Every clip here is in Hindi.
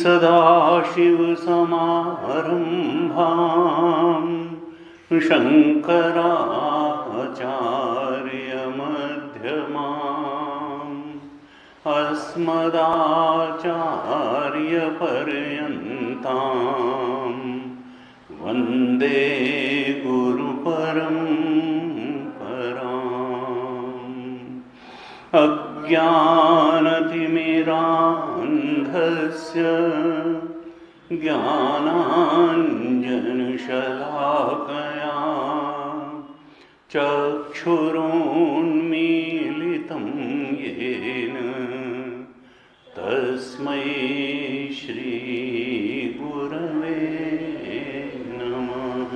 सदाशिवसमारम्भां शङ्कराचार्यमध्यमाम् अस्मदाचार्यपर्यन्तां वन्दे गुरुपरम्पराम्। अज्ञानतिमिरान्धस्य ज्ञानाञ्जनशलाकया चक्षुरुन्मीलितं येन तस्मै श्रीगुरवे नमः।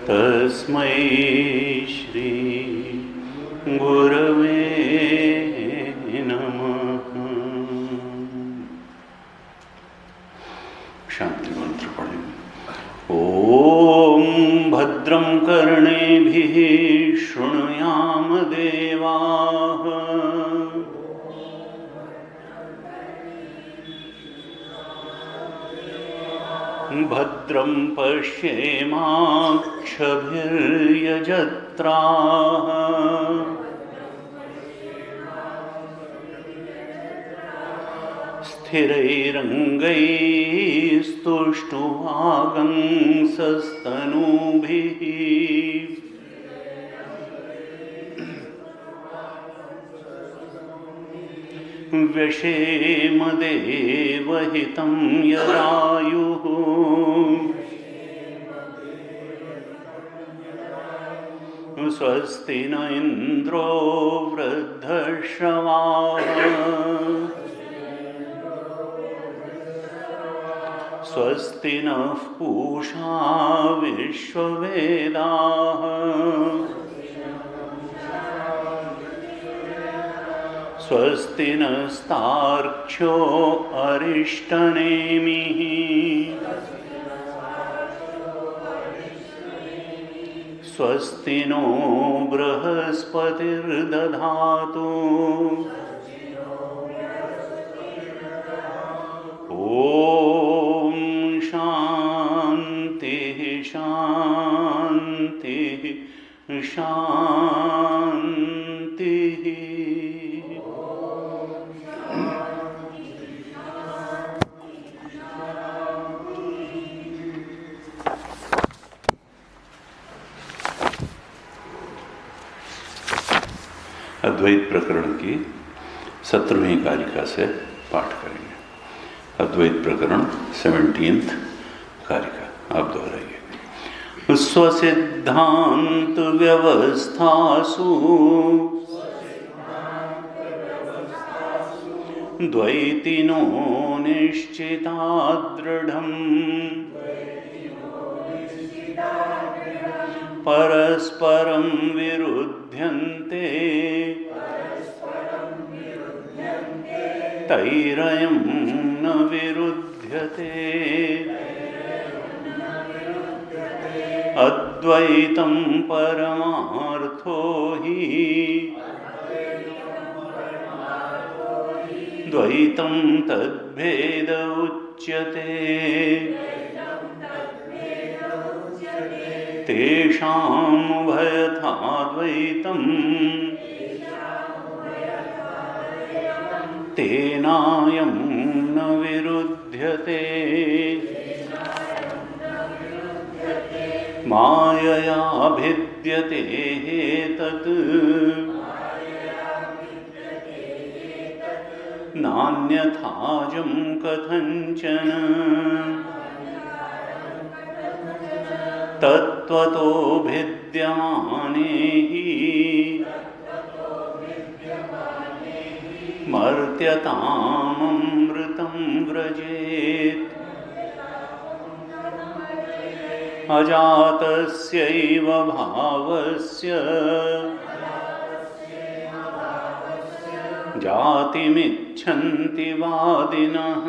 तस्मै श्रीगुरवे नमः। शांति मंत्र पढ़ेंगे। ओम भद्रं कर्णेभिः शृणुयाम देवाः। भद्रं पश्येमाक्षभिर्यजत्राः। स्थिरैरङ्गैस्तुष्टुवागंसस्तनूभिः। व्यशेमदेवहितं यदायुः। स्वस्ति न इन्द्रो वृद्धश्रवाः। स्वस्ति नः पूषा विश्ववेदाः। स्वस्ति नस्तार्क्ष्यो अरिष्टनेमिः। स्वस्ति नो बृहस्पतिर्दधातु। ओम शांति शांति शांति। अद्वैत प्रकरण की 17वीं कारिका से पाठ करेंगे। अद्वैत प्रकरण 17th कारिका आप दोहराइए। स्वसिद्धांत व्यवस्थासु द्वैतिनो निश्चिता दृढम् परस्परं विरुध्यन्ते तैरयं न विरुध्यते अद्वैतं परमार्थो हि द्वैतं तद्भेद उच्यते तेषामुभयथाद्वैतम् तेनायं न विरुध्यते मायया भिद्यते तत् नान्यथाजं कथञ्चन तत्त्वतो भिद्यमाने हि मर्त्यताममृतं व्रजेत् अजातस्यैव भावस्य जातिमिच्छन्ति वादिनः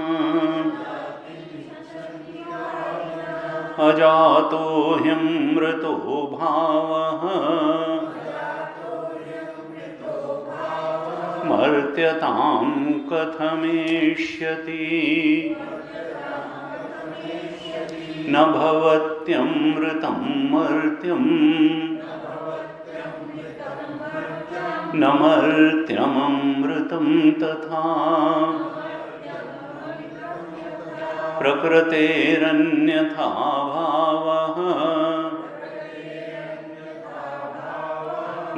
अजातो ह्यमृतो भावः मर्त्यतां कथमेष्यति न भवत्यमृतं मर्त्यं न मर्त्यममृतं तथा प्रकृतेरन्यथा भावः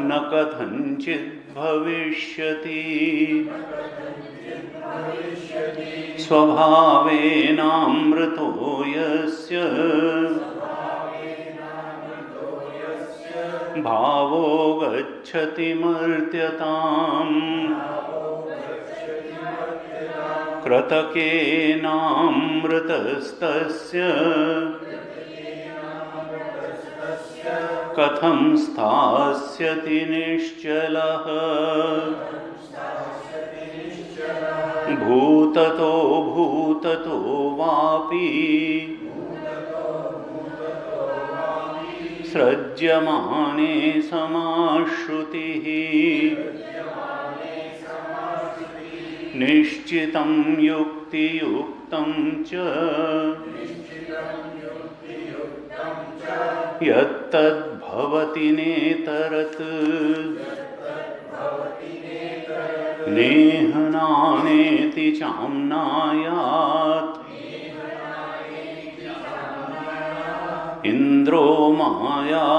न कथञ्चित् भविष्यति स्वभावेनामृतो यस्य भावो गच्छति मर्त्यताम् कृतकेनामृतस्तस्य कथं स्थास्यति निश्चलः भूततो भूततो वापि सृज्यमाने समाश्रुतिः निश्चितं युक्तियुक्तं च यत्तद्भवति नेतरत् नेह नानेति चाम्नायात् इन्द्रो मायाभिरित्यपि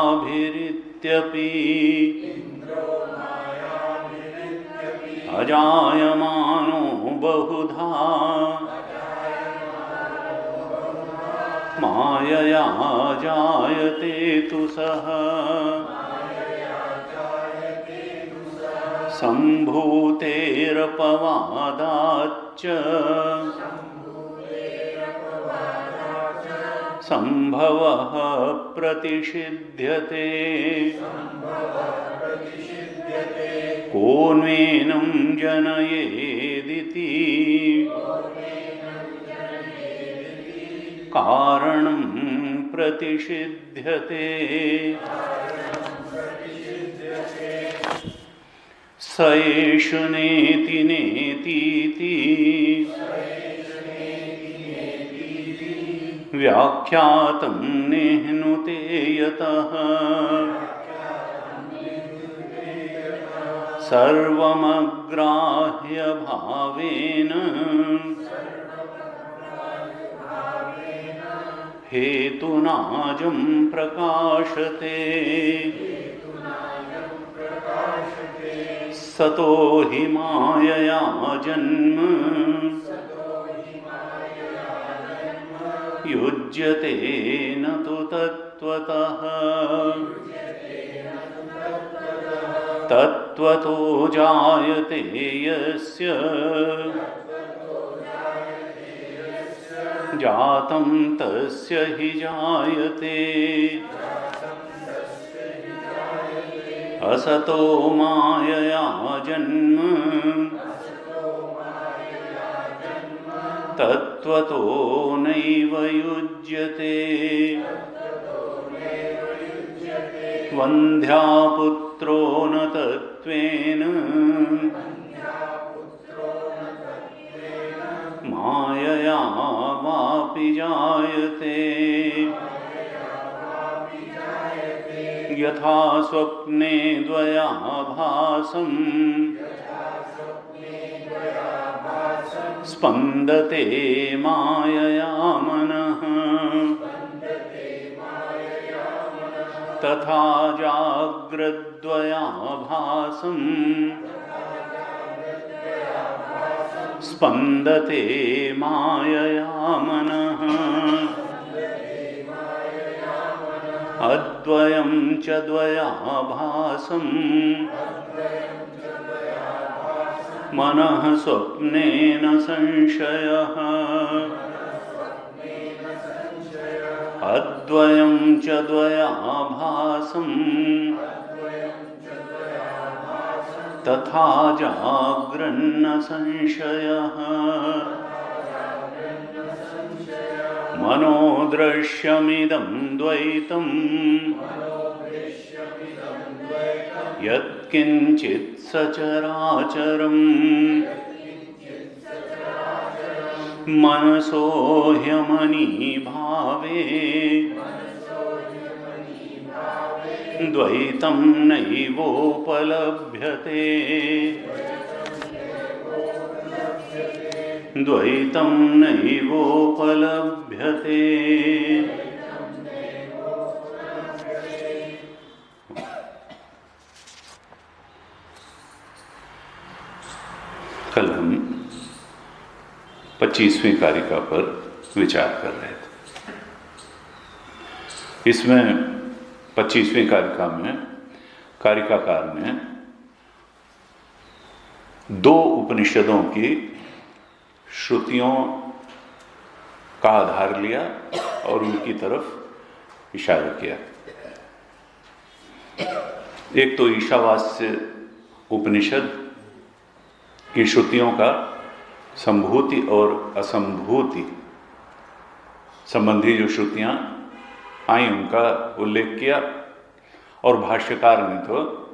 अजायमानो बहुधा मायया जायते तु सः सम्भूतेरपवादाच्च सम्भवः प्रतिषिध्यते कोन्वेनं जनयेदिति कारणं प्रतिषिध्यते स एष नेति नेतीति व्याख्यातं निह्नुते यतः सर्वमग्राह्य भावेन हेतुनाजं प्रकाशते सतो हि मायया जन्म युज्यते न तु तत्त्वतः तत्त्वतो जायते यस्य जातं तस्य हि जायते असतो मायया जन्म तत्त्वतो नैव युज्यते वन्ध्यापुत्रो न तत्त्वेन मायया वापि जायते यथा स्वप्ने द्वयाभासं स्पन्दते मायया मनः तथा जाग्रद्वयाभासं स्पन्दते मायया मनः अद्वयं च द्वयाभासं मनः स्वप्नेन संशयः अद्वयं च द्वयाभासं तथा जाग्रन्न संशयः मनोदृश्यमिदं द्वैतं यत्किञ्चित् सचराचरम् मनसो ह्यमनीभावे द्वैतं नैवोपलभ्यते द्वैतं नैवोपलभ्यते। कल हम 25वीं कारिका पर विचार कर रहे थे। इसमें 25वीं कारिका में कारिकाकार ने दो उपनिषदों की श्रुतियों का आधार लिया और उनकी तरफ इशारा किया। एक तो ईशावास्य उपनिषद की श्रुतियों का संभूति और असंभूति संबंधी जो श्रुतियां आई उनका उल्लेख किया, और भाष्यकार ने तो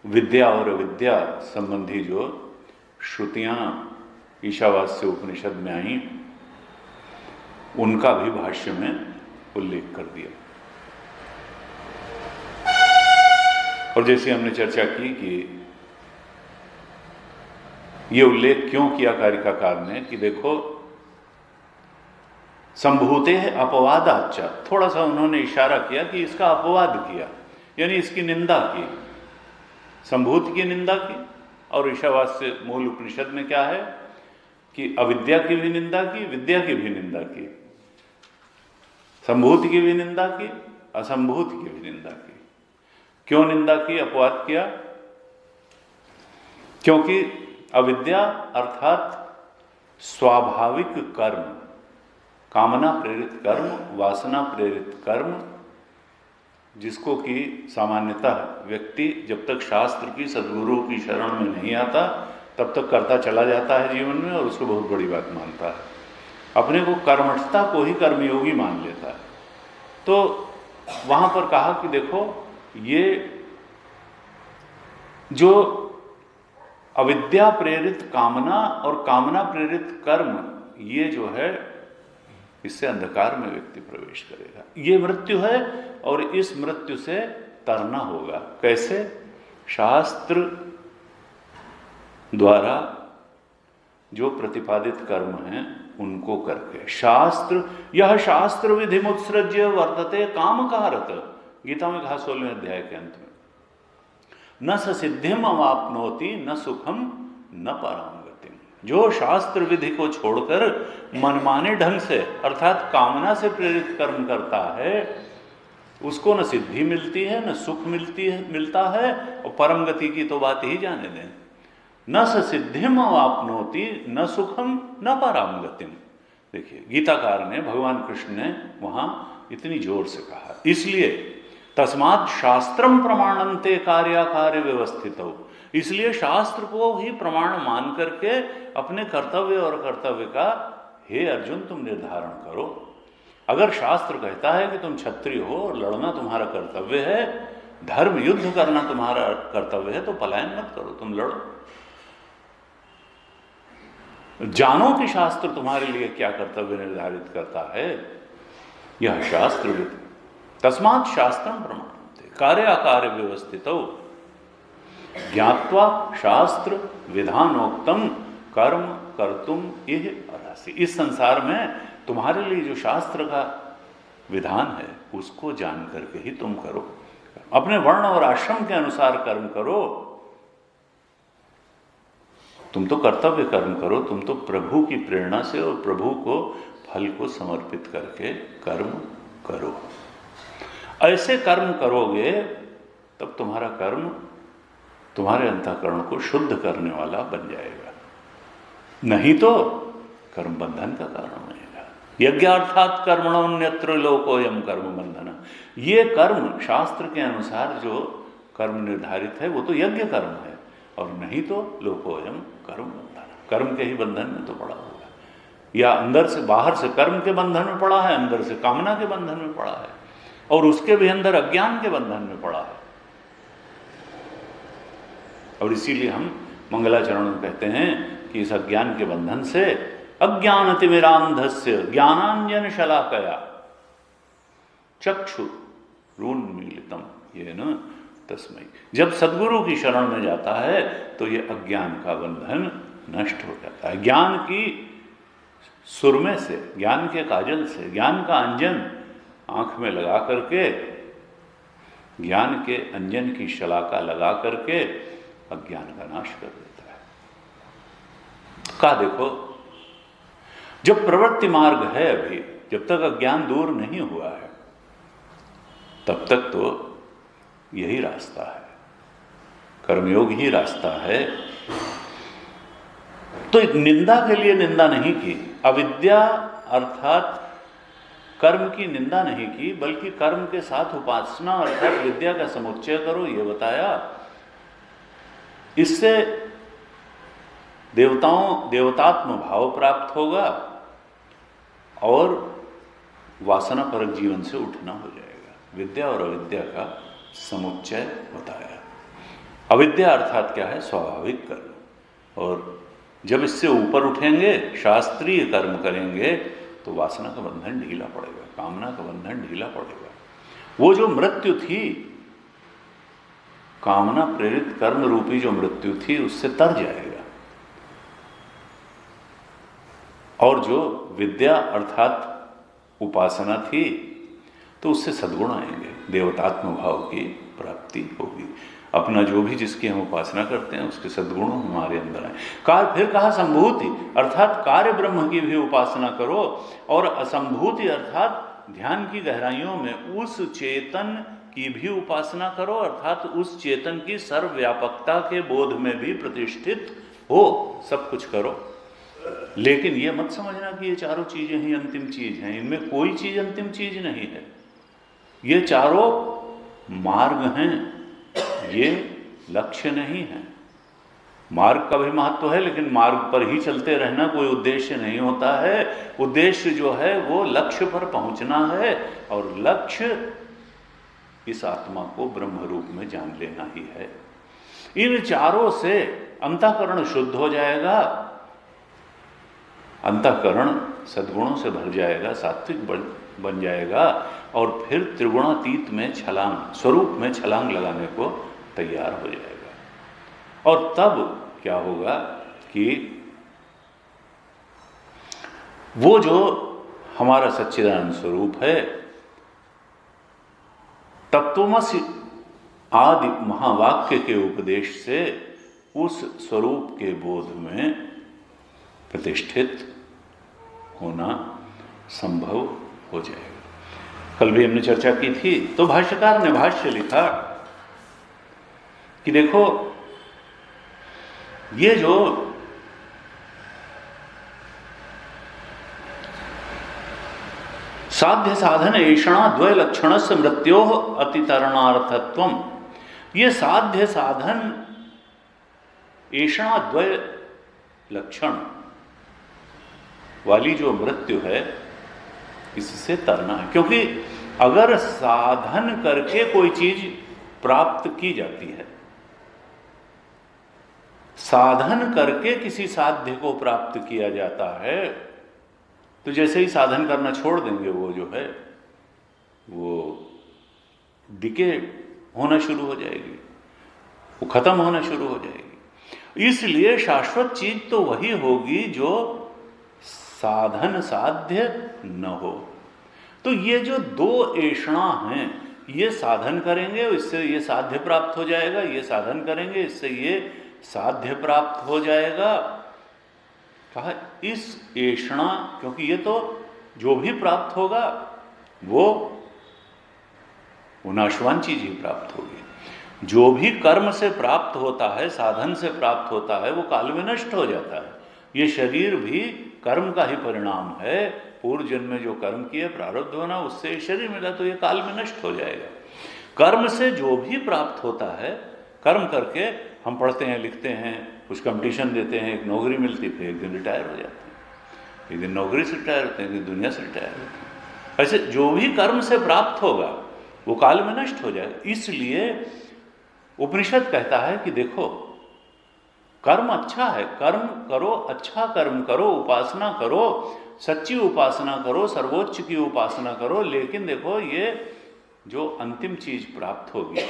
विद्या और अविद्या संबंधी जो श्रुतियां ईशावास्य उपनिषद में आई उनका भी भाष्य में उल्लेख कर दिया। और जैसे हमने चर्चा की कि ये उल्लेख क्यों किया कारिकाकार ने कि देखो संभूते है अपवादाच्चा, थोड़ा सा उन्होंने इशारा किया कि इसका अपवाद किया, यानी इसकी निंदा की, संभूति की निंदा की। और ईशावास्य मूल उपनिषद में क्या है कि अविद्या की भी निंदा की, विद्या की भी निंदा की, संभूति की भी निंदा की, असंभूति की भी निंदा की। क्यों निंदा की, अपवाद किया? क्योंकि अविद्या अर्थात स्वाभाविक कर्म, कामना प्रेरित कर्म, वासना प्रेरित कर्म, जिसको कि सामान्यतः व्यक्ति जब तक शास्त्र की, सद्गुरु की शरण में नहीं आता तब तक करता चला जाता है जीवन में, और उसको बहुत बड़ी बात मानता है। अपने को कर्मठता को ही कर्मयोगी मान लेता है। तो वहाँ पर कहा कि देखो ये जो अविद्या प्रेरित कामना और कामना प्रेरित कर्म, ये जो है इससे अंधकार में व्यक्ति प्रवेश करेगा। ये मृत्यु है और इस मृत्यु से तरना होगा। कैसे? शास्त्र द्वारा जो प्रतिपादित कर्म हैं उनको करके। शास्त्र, यह शास्त्र विधि मुत्सृज्य वर्तते काम कारत, गीता में कहा 16वें अध्याय के अंत में, न स सिद्धिम अवाप्नोति न सुखम न पराम गतिम। जो शास्त्र विधि को छोड़कर मनमाने ढंग से अर्थात कामना से प्रेरित कर्म करता है उसको न सिद्धि मिलती है, न सुख मिलता है, और परम गति की तो बात ही जाने दें। न स सिद्धिम आपनोति न सुखम न पराम गतिम। देखिए गीताकार ने, भगवान कृष्ण ने वहां इतनी जोर से कहा, इसलिए तस्मात् शास्त्रम प्रमाणन्ते कार्याकार्य व्यवस्थित हो, इसलिए शास्त्र को ही प्रमाण मान करके अपने कर्तव्य और कर्तव्य का हे अर्जुन तुम निर्धारण करो। अगर शास्त्र कहता है कि तुम क्षत्रिय हो और लड़ना तुम्हारा कर्तव्य है, धर्म युद्ध करना तुम्हारा कर्तव्य है, तो पलायन मत करो, तुम लड़ो। जानो कि शास्त्र तुम्हारे लिए क्या कर्तव्य निर्धारित करता है, यह शास्त्र विधि। तस्मात् शास्त्रम प्रमाणन्ते कार्याकार्य व्यवस्थितौ ज्ञात्वा शास्त्र विधानोक्तम कर्म कर्तुम इह अर्हसि। इस संसार में तुम्हारे लिए जो शास्त्र का विधान है उसको जान करके ही तुम करो, अपने वर्ण और आश्रम के अनुसार कर्म करो। तुम तो कर्तव्य कर्म करो, तुम तो प्रभु की प्रेरणा से और प्रभु को फल को समर्पित करके कर्म करो। ऐसे कर्म करोगे तब तुम्हारा कर्म तुम्हारे अंतःकरण को शुद्ध करने वाला बन जाएगा, नहीं तो कर्म बंधन का कारण बनेगा। यज्ञार्थात कर्मणोन्यत्र लोकोयम कर्म बंधन। ये कर्म शास्त्र के अनुसार जो कर्म निर्धारित है वो तो यज्ञ कर्म है, और नहीं तो लोकोयम कर्म बंधन, कर्म के ही बंधन में तो पड़ा होगा, या अंदर से बाहर से कर्म के बंधन में पड़ा है, अंदर से कामना के बंधन में पड़ा है, और उसके भी अंदर अज्ञान के बंधन में पड़ा है। और इसीलिए हम मंगलाचरण में कहते हैं कि इस अज्ञान के बंधन से अज्ञानतिमिरांधस्य ज्ञानांजन शलाकया चक्षुरुन्मीलितम येन तस्मै। जब सद्गुरु की शरण में जाता है तो ये अज्ञान का बंधन नष्ट हो जाता है। ज्ञान की सुरमे से, ज्ञान के काजल से, ज्ञान का अंजन आंख में लगा करके, ज्ञान के अंजन की शलाका लगा करके अज्ञान का नाश कर देता है। कहा देखो, जब प्रवृत्ति मार्ग है, अभी जब तक अज्ञान दूर नहीं हुआ है तब तक तो यही रास्ता है, कर्मयोग ही रास्ता है। तो निंदा के लिए निंदा नहीं की, अविद्या अर्थात कर्म की निंदा नहीं की, बल्कि कर्म के साथ उपासना अर्थात विद्या का समुच्चय करो, ये बताया। इससे देवतात्म भाव प्राप्त होगा और वासना परक जीवन से उठना हो जाएगा। विद्या और अविद्या का समुच्चय बताया। अविद्या अर्थात क्या है? स्वाभाविक कर्म। और जब इससे ऊपर उठेंगे, शास्त्रीय कर्म करेंगे, तो वासना का बंधन ढीला पड़ेगा, कामना का बंधन ढीला पड़ेगा। वो जो मृत्यु थी, कामना प्रेरित कर्म रूपी जो मृत्यु थी, उससे तर जाएगा। और जो विद्या अर्थात उपासना थी, तो उससे सद्गुण आएंगे, देवतात्म भाव की प्राप्ति होगी। अपना जो भी जिसकी हम उपासना करते हैं उसके सद्गुण हमारे अंदर आए। फिर कहा संभूति अर्थात कार्य ब्रह्म की भी उपासना करो, और असंभूति अर्थात ध्यान की गहराइयों में उस चेतन की भी उपासना करो, अर्थात उस चेतन की सर्वव्यापकता के बोध में भी प्रतिष्ठित हो। सब कुछ करो, लेकिन ये मत समझना कि ये चारों चीजें ही अंतिम चीज हैं। इनमें कोई चीज अंतिम चीज नहीं है। ये चारों मार्ग हैं, ये लक्ष्य नहीं है। मार्ग का भी महत्व है, लेकिन मार्ग पर ही चलते रहना कोई उद्देश्य नहीं होता है। उद्देश्य जो है वो लक्ष्य पर पहुंचना है, और लक्ष्य इस आत्मा को ब्रह्म रूप में जान लेना ही है। इन चारों से अंतःकरण शुद्ध हो जाएगा, अंतःकरण सद्गुणों से भर जाएगा, सात्विक बन जाएगा, और फिर त्रिगुणातीत में छलांग, स्वरूप में छलांग लगाने को तैयार हो जाएगा। और तब क्या होगा कि वो जो हमारा सच्चिदानंद स्वरूप है, तत्वमसि आदि महावाक्य के उपदेश से उस स्वरूप के बोध में प्रतिष्ठित होना संभव हो जाएगा। कल भी हमने चर्चा की थी। तो भाष्यकार ने भाष्य लिखा कि देखो ये जो साध्य साधन ऐषणा द्वय लक्षण से मृत्यो अतितरणार्थत्वम, ये साध्य साधन ऐषणा द्वय लक्षण वाली जो मृत्यु है इससे तरना है। क्योंकि अगर साधन करके कोई चीज प्राप्त की जाती है, साधन करके किसी साध्य को प्राप्त किया जाता है, तो जैसे ही साधन करना छोड़ देंगे वो जो है वो डिके होना शुरू हो जाएगी, वो खत्म होना शुरू हो जाएगी। इसलिए शाश्वत चीज तो वही होगी जो साधन साध्य न हो। तो ये जो दो ऐषणा हैं, ये साधन करेंगे इससे ये साध्य प्राप्त हो जाएगा, ये साधन करेंगे इससे ये साध्य प्राप्त हो जाएगा। कहा इस ऐषणा, क्योंकि ये तो जो भी प्राप्त होगा वो नाशवान चीज ही प्राप्त होगी। जो भी कर्म से प्राप्त होता है, साधन से प्राप्त होता है, वो काल में नष्ट हो जाता है। ये शरीर भी कर्म का ही परिणाम है। पूर्व जन्म में जो कर्म किए, प्रारब्ध होना, उससे शरीर मिला तो ये काल में नष्ट हो जाएगा। कर्म से जो भी प्राप्त होता है, कर्म करके हम पढ़ते हैं, लिखते हैं, कुछ कंपटीशन देते हैं, एक नौकरी मिलती, फिर एक दिन रिटायर हो जाते हैं, एक दिन नौकरी से रिटायर होते हैं, एक दिन दुनिया से रिटायर होते हैं। ऐसे जो भी कर्म से प्राप्त होगा वो काल में नष्ट हो जाएगा। इसलिए उपनिषद कहता है कि देखो कर्म अच्छा है, कर्म करो, अच्छा कर्म करो, उपासना करो, सच्ची उपासना करो, सर्वोच्च की उपासना करो, लेकिन देखो ये जो अंतिम चीज प्राप्त होगी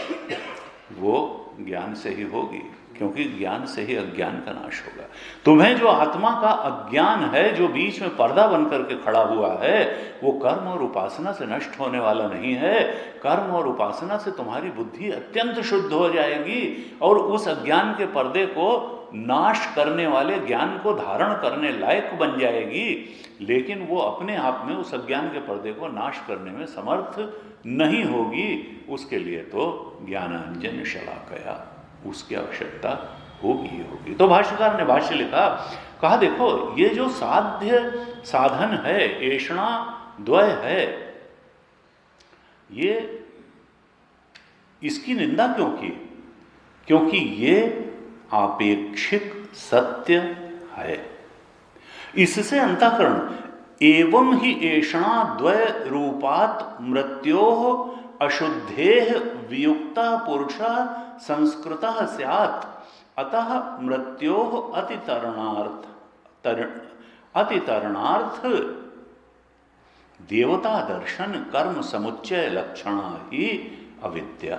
वो ज्ञान से ही होगी, क्योंकि ज्ञान से ही अज्ञान का नाश होगा। तुम्हें जो आत्मा का अज्ञान है, जो बीच में पर्दा बन करके खड़ा हुआ है, वो कर्म और उपासना से नष्ट होने वाला नहीं है। कर्म और उपासना से तुम्हारी बुद्धि अत्यंत शुद्ध हो जाएगी और उस अज्ञान के पर्दे को नाश करने वाले ज्ञान को धारण करने लायक बन जाएगी। लेकिन वो अपने आप में उस अज्ञान के पर्दे को नाश करने में समर्थ नहीं होगी। उसके लिए तो ज्ञानांजन शलाकया, उसकी आवश्यकता होगी ही होगी। तो भाष्यकार ने भाष्य लिखा, कहा देखो ये जो साध्य साधन है, ऐषणा द्वय है, ये इसकी निंदा क्यों की? क्योंकि ये आपेक्षिक सत्य है। इससे अंतःकरण एवं ही ऐषणा द्वय रूपात मृत्योः अशुद्धेः वियुक्तः पुरुषः संस्कृतः स्यात्, अतः मृत्योः अतितरणार्थ देवता दर्शन कर्म समुच्चय लक्षणा ही अविद्या।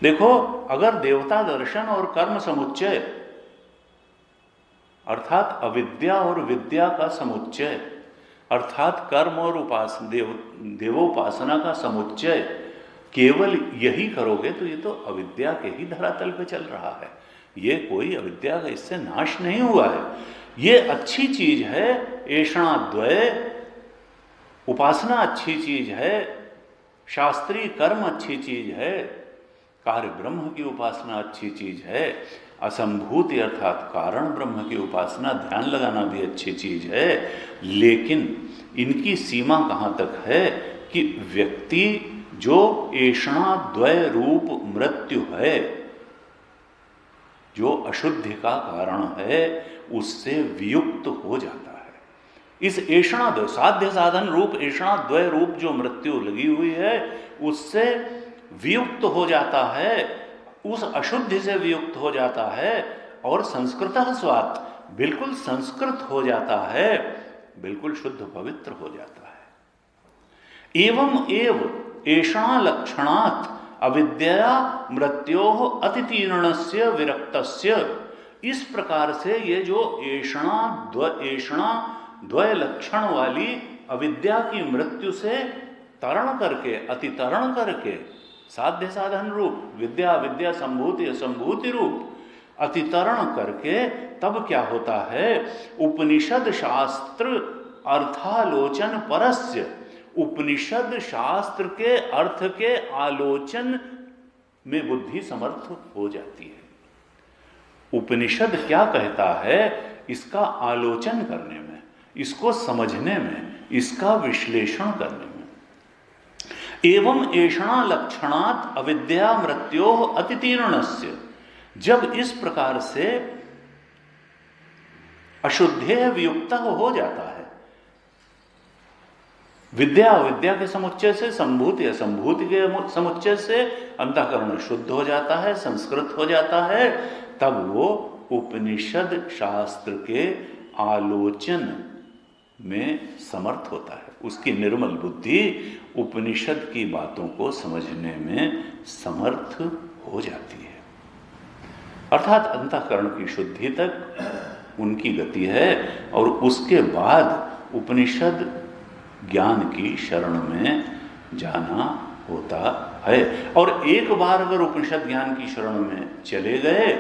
देखो अगर देवता दर्शन और कर्म समुच्चय अर्थात अविद्या और विद्या का समुच्चय, अर्थात कर्म और देवोपासना का समुच्चय केवल यही करोगे तो ये तो अविद्या के ही धरातल पे चल रहा है। ये कोई अविद्या का इससे नाश नहीं हुआ है। ये अच्छी चीज है, ऐषणा द्वय, उपासना अच्छी चीज है, शास्त्रीय कर्म अच्छी चीज है, कार्य ब्रह्म की उपासना अच्छी चीज है, असंभूति अर्थात कारण ब्रह्म की उपासना, ध्यान लगाना भी अच्छी चीज है। लेकिन इनकी सीमा कहाँ तक है कि व्यक्ति जो ऐषणा द्वय रूप मृत्यु है, जो अशुद्धि का कारण है, उससे वियुक्त हो जाता है। इस ऐषणा द्वय साध्य साधन रूप ऐषणा द्वय रूप जो मृत्यु लगी हुई है, उससे वियुक्त हो जाता है, उस अशुद्धि से वियुक्त हो जाता है और संस्कृतः स्वात्, बिल्कुल संस्कृत हो जाता है, बिल्कुल शुद्ध पवित्र हो जाता है। एवं एव ऐषणा लक्षणात् अविद्या मृत्योः अतितीर्णस्य विरक्तस्य, इस प्रकार से ये जो ऐषणा द्वय लक्षण वाली अविद्या की मृत्यु से तरण करके, अतितरण करके, साध्य साधन रूप विद्या विद्या संभूति असंभूति रूप अतितरण करके, तब क्या होता है, उपनिषद शास्त्र अर्थालोचन परस्य, उपनिषद शास्त्र के अर्थ के आलोचन में बुद्धि समर्थ हो जाती है। उपनिषद क्या कहता है इसका आलोचन करने में, इसको समझने में, इसका विश्लेषण करने में। एवं एषणा लक्षणात् अविद्या मृत्योः अतितीर्णस्य, जब इस प्रकार से अशुद्धेय वियुक्त हो जाता है, विद्या अविद्या के समुच्चय से, संभूति असंभूति के समुच्चय से अंतःकरण शुद्ध हो जाता है, संस्कृत हो जाता है, तब वो उपनिषद शास्त्र के आलोचन में समर्थ होता है। उसकी निर्मल बुद्धि उपनिषद की बातों को समझने में समर्थ हो जाती है। अर्थात अंतःकरण की शुद्धि तक उनकी गति है और उसके बाद उपनिषद ज्ञान की शरण में जाना होता है। और एक बार अगर उपनिषद ज्ञान की शरण में चले गए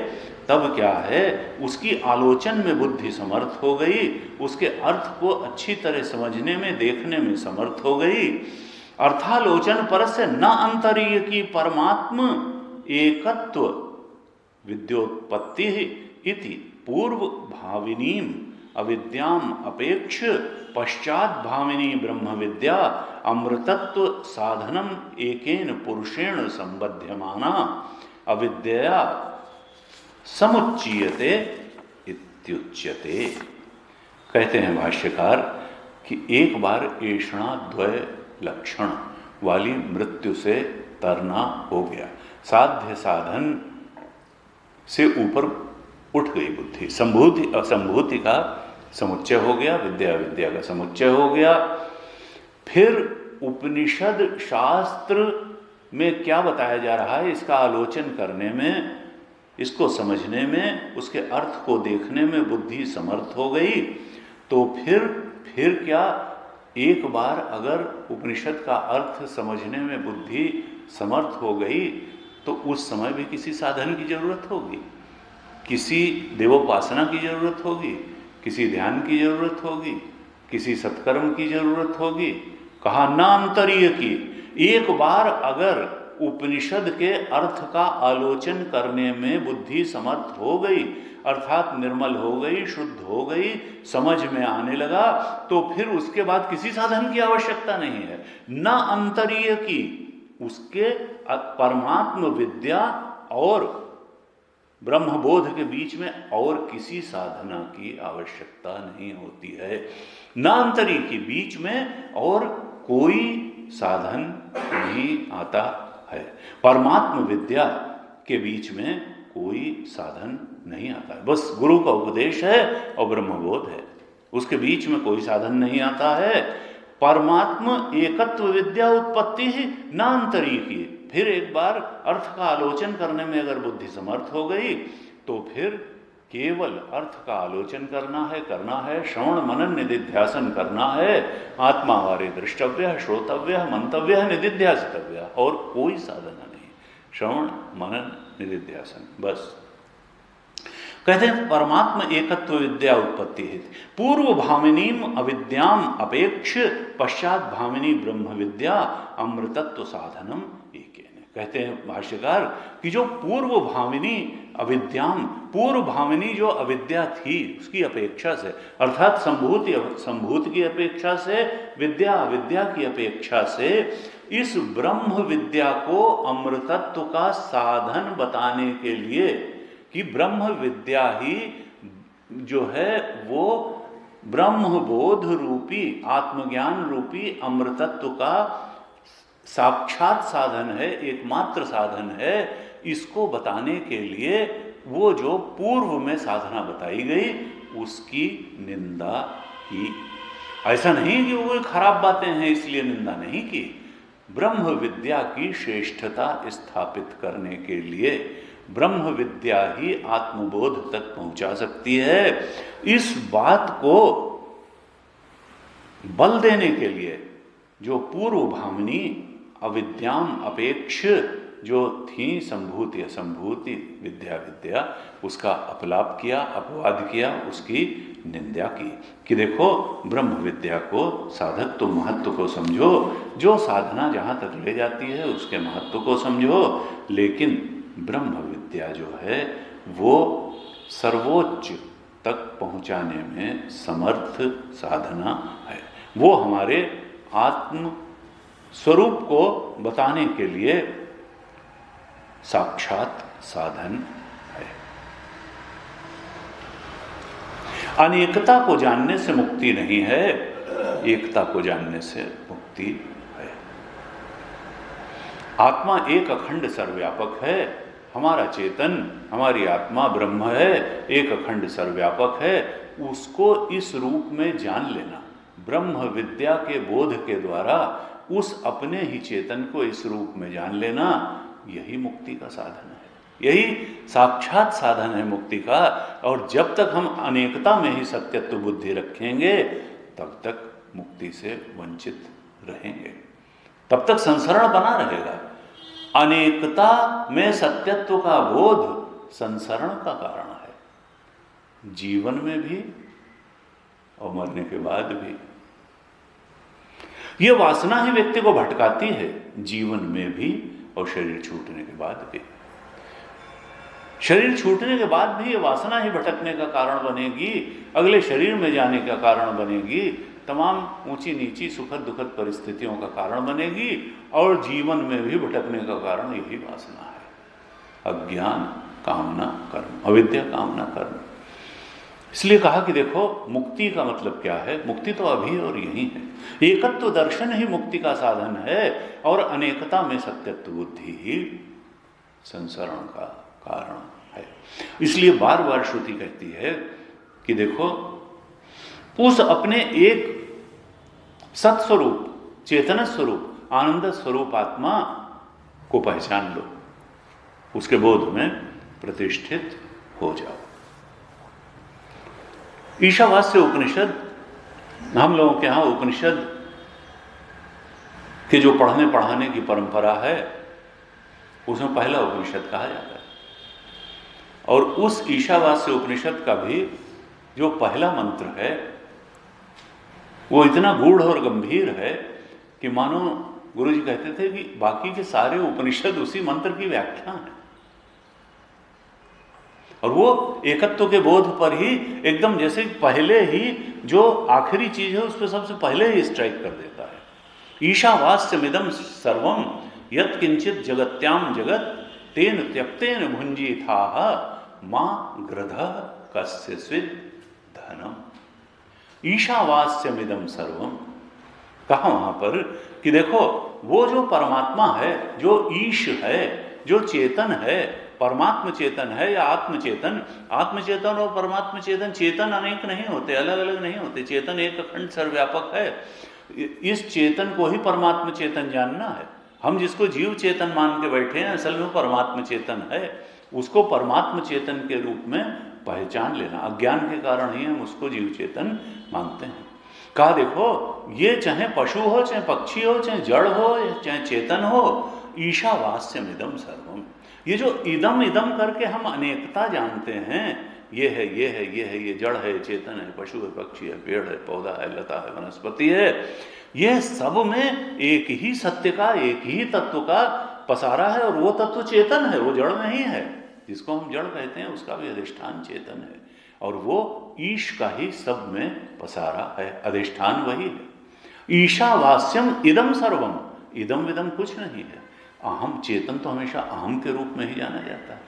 तब क्या है, उसकी आलोचन में बुद्धि समर्थ हो गई, उसके अर्थ को अच्छी तरह समझने में, देखने में समर्थ हो गई। अर्थालोचन पर से न अंतरीय की परमात्म एकत्व विद्योत्पत्ति इति पूर्व भाविनीम अविद्याम अपेक्ष पश्चात भाविनी ब्रह्म विद्या अमृतत्व साधनम एकेन पुरुषेण संबध्यमाना अविद्या समुच्चीयते इत्युच्यते। कहते हैं भाष्यकार कि एक बार ऐषणा द्वय लक्षण वाली मृत्यु से तरना हो गया, साध्य साधन से ऊपर उठ गई बुद्धि, संभूति असंभूति का समुच्चय हो गया, विद्या विद्या का समुच्चय हो गया। फिर उपनिषद शास्त्र में क्या बताया जा रहा है इसका आलोचन करने में, इसको समझने में, उसके अर्थ को देखने में बुद्धि समर्थ हो गई। तो फिर क्या, एक बार अगर उपनिषद का अर्थ समझने में बुद्धि समर्थ हो गई तो उस समय भी किसी साधन की जरूरत होगी, किसी देवोपासना की जरूरत होगी, किसी ध्यान की जरूरत होगी, किसी सत्कर्म की जरूरत होगी। कहा न अंतरीय की। एक बार अगर उपनिषद के अर्थ का आलोचन करने में बुद्धि समर्थ हो गई, अर्थात निर्मल हो गई, शुद्ध हो गई, समझ में आने लगा, तो फिर उसके बाद किसी साधन की आवश्यकता नहीं है। न अंतरीय की, उसके परमात्म विद्या और ब्रह्मबोध के बीच में और किसी साधना की आवश्यकता नहीं होती है। न अंतरी के बीच में और कोई साधन नहीं आता है, परमात्म विद्या के बीच में कोई साधन नहीं आता है। बस गुरु का उपदेश है और ब्रह्मबोध है, उसके बीच में कोई साधन नहीं आता है। परमात्म एकत्व विद्या उत्पत्ति ही न अंतरी की। फिर एक बार अर्थ का आलोचन करने में अगर बुद्धि समर्थ हो गई तो फिर केवल अर्थ का आलोचन करना है, श्रवण मनन निधिध्यासन करना है, आत्मा वारे द्रष्टव्य, श्रोतव्य, मंतव्य, निधिध्यासितव्य, और कोई साधना नहीं। श्रवण मनन निधिध्यासन बस। कहते हैं परमात्म एकत्व विद्या उत्पत्ति है, पूर्व भामिनीम अविद्याम अपेक्ष पश्चात भामिनी ब्रह्म विद्या अमृतत्व साधनम एकेन। कहते हैं भाष्यकार कि जो पूर्व भामिनी अविद्याम, पूर्व भामिनी जो अविद्या थी उसकी अपेक्षा से, अर्थात संभूति की अपेक्षा से, विद्या अविद्या की अपेक्षा से, इस ब्रह्म विद्या को अमृतत्व का साधन बताने के लिए कि ब्रह्म विद्या ही जो है वो ब्रह्मबोध रूपी, आत्मज्ञान रूपी अमृतत्व का साक्षात साधन है, एकमात्र साधन है। इसको बताने के लिए वो जो पूर्व में साधना बताई गई उसकी निंदा की। ऐसा नहीं कि वो खराब बातें हैं इसलिए निंदा नहीं की, ब्रह्म विद्या की श्रेष्ठता स्थापित करने के लिए ब्रह्म विद्या ही आत्मबोध तक पहुंचा सकती है, इस बात को बल देने के लिए जो पूर्व भामिनी अविद्याम अपेक्ष जो थी संभूति असंभूति विद्या विद्या, उसका अपलाप किया, अपवाद किया, उसकी निंदा की कि देखो ब्रह्म विद्या को साधक तो महत्व को समझो, जो साधना जहाँ तक ले जाती है उसके महत्व को समझो, लेकिन ब्रह्म विद्या जो है वो सर्वोच्च तक पहुँचाने में समर्थ साधना है। वो हमारे आत्म स्वरूप को बताने के लिए साक्षात साधन है। अनेकता को जानने से मुक्ति नहीं है, एकता को जानने से मुक्ति है। आत्मा एक अखंड सर्वव्यापक है, हमारा चेतन, हमारी आत्मा ब्रह्म है, एक अखंड सर्वव्यापक है। उसको इस रूप में जान लेना, ब्रह्म विद्या के बोध के द्वारा उस अपने ही चेतन को इस रूप में जान लेना, यही मुक्ति का साधन है, यही साक्षात साधन है मुक्ति का। और जब तक हम अनेकता में ही सत्यत्व बुद्धि रखेंगे तब तक मुक्ति से वंचित रहेंगे, तब तक संसरण बना रहेगा। अनेकता में सत्यत्व का बोध संसरण का कारण है, जीवन में भी और मरने के बाद भी। यह वासना ही व्यक्ति को भटकाती है, जीवन में भी और शरीर छूटने के बाद भी। शरीर छूटने के बाद भी ये वासना ही भटकने का कारण बनेगी, अगले शरीर में जाने का कारण बनेगी, तमाम ऊंची नीची सुखद दुखद परिस्थितियों का कारण बनेगी, और जीवन में भी भटकने का कारण यही वासना है, अज्ञान कामना कर्म, अविद्या कामना कर्म। इसलिए कहा कि देखो मुक्ति का मतलब क्या है, मुक्ति तो अभी और यही है। एकत्व दर्शन ही मुक्ति का साधन है, और अनेकता में सत्यत्व बुद्धि ही संसरण का कारण है। इसलिए बार बार श्रुति कहती है कि देखो उस अपने एक सत्स्वरूप, चेतन स्वरूप, आनंद स्वरूप आत्मा को पहचान लो, उसके बोध में प्रतिष्ठित हो जाओ। ईशावास्य उपनिषद, हम लोगों के यहाँ उपनिषद के जो पढ़ने पढ़ाने की परंपरा है उसमें पहला उपनिषद कहा जाता है, और उस ईशावास्य उपनिषद का भी जो पहला मंत्र है वो इतना गूढ़ और गंभीर है कि मानो गुरु जी कहते थे कि बाकी के सारे उपनिषद उसी मंत्र की व्याख्या है, और वो एकत्व के बोध पर ही एकदम जैसे पहले ही जो आखिरी चीज है उस पर सबसे पहले ही स्ट्राइक कर देता है। ईशावास्यमिदं सर्वम यत् किंचित जगत्याम जगत तेन त्यक्तेन भुंजीथाः मां ग्रधः कस्यचित् धनम। ईशावास्यमिदं सर्वम कहा वहां पर कि देखो वो जो परमात्मा है, जो ईश है, जो चेतन है, परमात्म चेतन है या आत्मचेतन, आत्मचेतन और परमात्म चेतन, चेतन अनेक नहीं होते, अलग अलग नहीं होते, चेतन एक अखंड सर्वव्यापक है। इस चेतन को ही परमात्म चेतन जानना है। हम जिसको जीव चेतन मान के बैठे हैं असल में परमात्म चेतन है, उसको परमात्म चेतन के रूप में पहचान लेना। अज्ञान के कारण ही हम उसको जीव चेतन मानते हैं। कहा देखो ये चाहे पशु हो, चाहे पक्षी हो, चाहे जड़ हो, चाहे चेतन हो, ईशावास्यमिदं सर्वम, ये जो इदम इदम करके हम अनेकता जानते हैं, ये है, ये है, ये है, ये जड़ है, चेतन है, पशु है, पक्षी है, पेड़ है, पौधा है, लता है, वनस्पति है, ये सब में एक ही सत्य का, एक ही तत्व का पसारा है, और वो तत्व चेतन है, वो जड़ नहीं है। जिसको हम जड़ कहते हैं उसका भी अधिष्ठान चेतन है, और वो ईश का ही सब में पसारा है, अधिष्ठान वही है। ईशावास्यम इदम सर्वम, इदम विदम कुछ नहीं है। अहम, चेतन तो हमेशा अहम के रूप में ही जाना जाता है।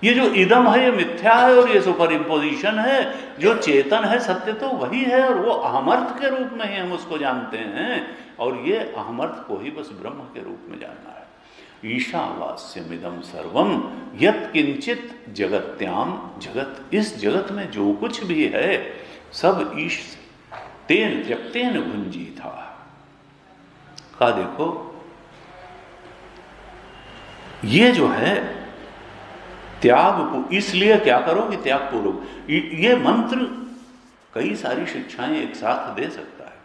ये जो इदम है ये मिथ्या है और ये सुपर इम्पोजिशन है, जो चेतन है सत्य तो वही है, और वो अहमर्थ के रूप में ही हम उसको जानते हैं, और ये अहमर्थ को ही बस ब्रह्म के रूप में जानना है। ईशावास्यमिदं सर्वम यत् किंचित जगत्याम जगत, इस जगत में जो कुछ भी है सब ईश से, तेन त्यक्तेन भुंजीथा। का देखो ये जो है त्याग, इसलिए क्या करो कि त्याग पूर्वक। ये मंत्र कई सारी शिक्षाएं एक साथ दे सकता है।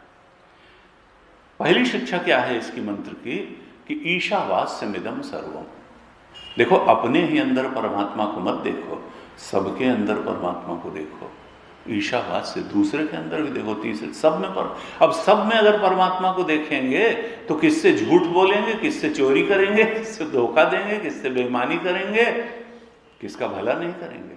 पहली शिक्षा क्या है इसकी मंत्र की कि ईशावास्यमिदं सर्वम, देखो अपने ही अंदर परमात्मा को मत देखो, सबके अंदर परमात्मा को देखो। ईशावास से दूसरे के अंदर भी देखो, तीसरे, सब में पर, अब सब में अगर परमात्मा को देखेंगे तो किससे झूठ बोलेंगे, किससे चोरी करेंगे, किससे धोखा देंगे, किससे बेईमानी करेंगे, किसका भला नहीं करेंगे।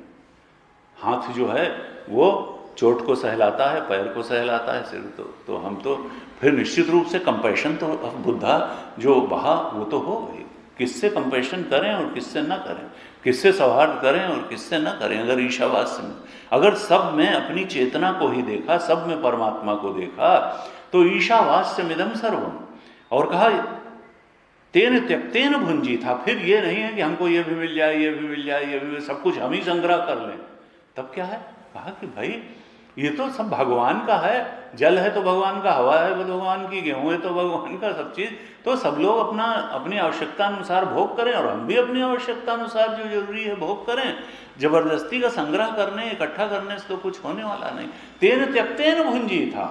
हाथ जो है वो चोट को सहलाता है, पैर को सहलाता है, सिर तो हम तो फिर निश्चित रूप से कंपैशन तो बुद्धा जो बहा वो तो हो गई। किससे कंपैशन करें और किससे न करें, किससे सौहार्द करें और किससे न करें। अगर ईशावास्य में, अगर सब में अपनी चेतना को ही देखा, सब में परमात्मा को देखा, तो ईशावास्यमिदं सर्वम, और कहा तेन त्यक्तेन भुंजी था। फिर ये नहीं है कि हमको ये भी मिल जाए, ये भी मिल जाए, ये भी, सब कुछ हम ही संग्रह कर लें। तब क्या है, कहा कि भाई ये तो सब भगवान का है, जल है तो भगवान का, हवा है तो भगवान की, गेहूं है तो भगवान का, सब चीज तो सब लोग अपना अपनी आवश्यकता अनुसार भोग करें, और हम भी अपनी आवश्यकता अनुसार जो जरूरी है भोग करें। जबरदस्ती का संग्रह करने, इकट्ठा करने से तो कुछ होने वाला नहीं। तेन त्यक्तेन भुंजी था,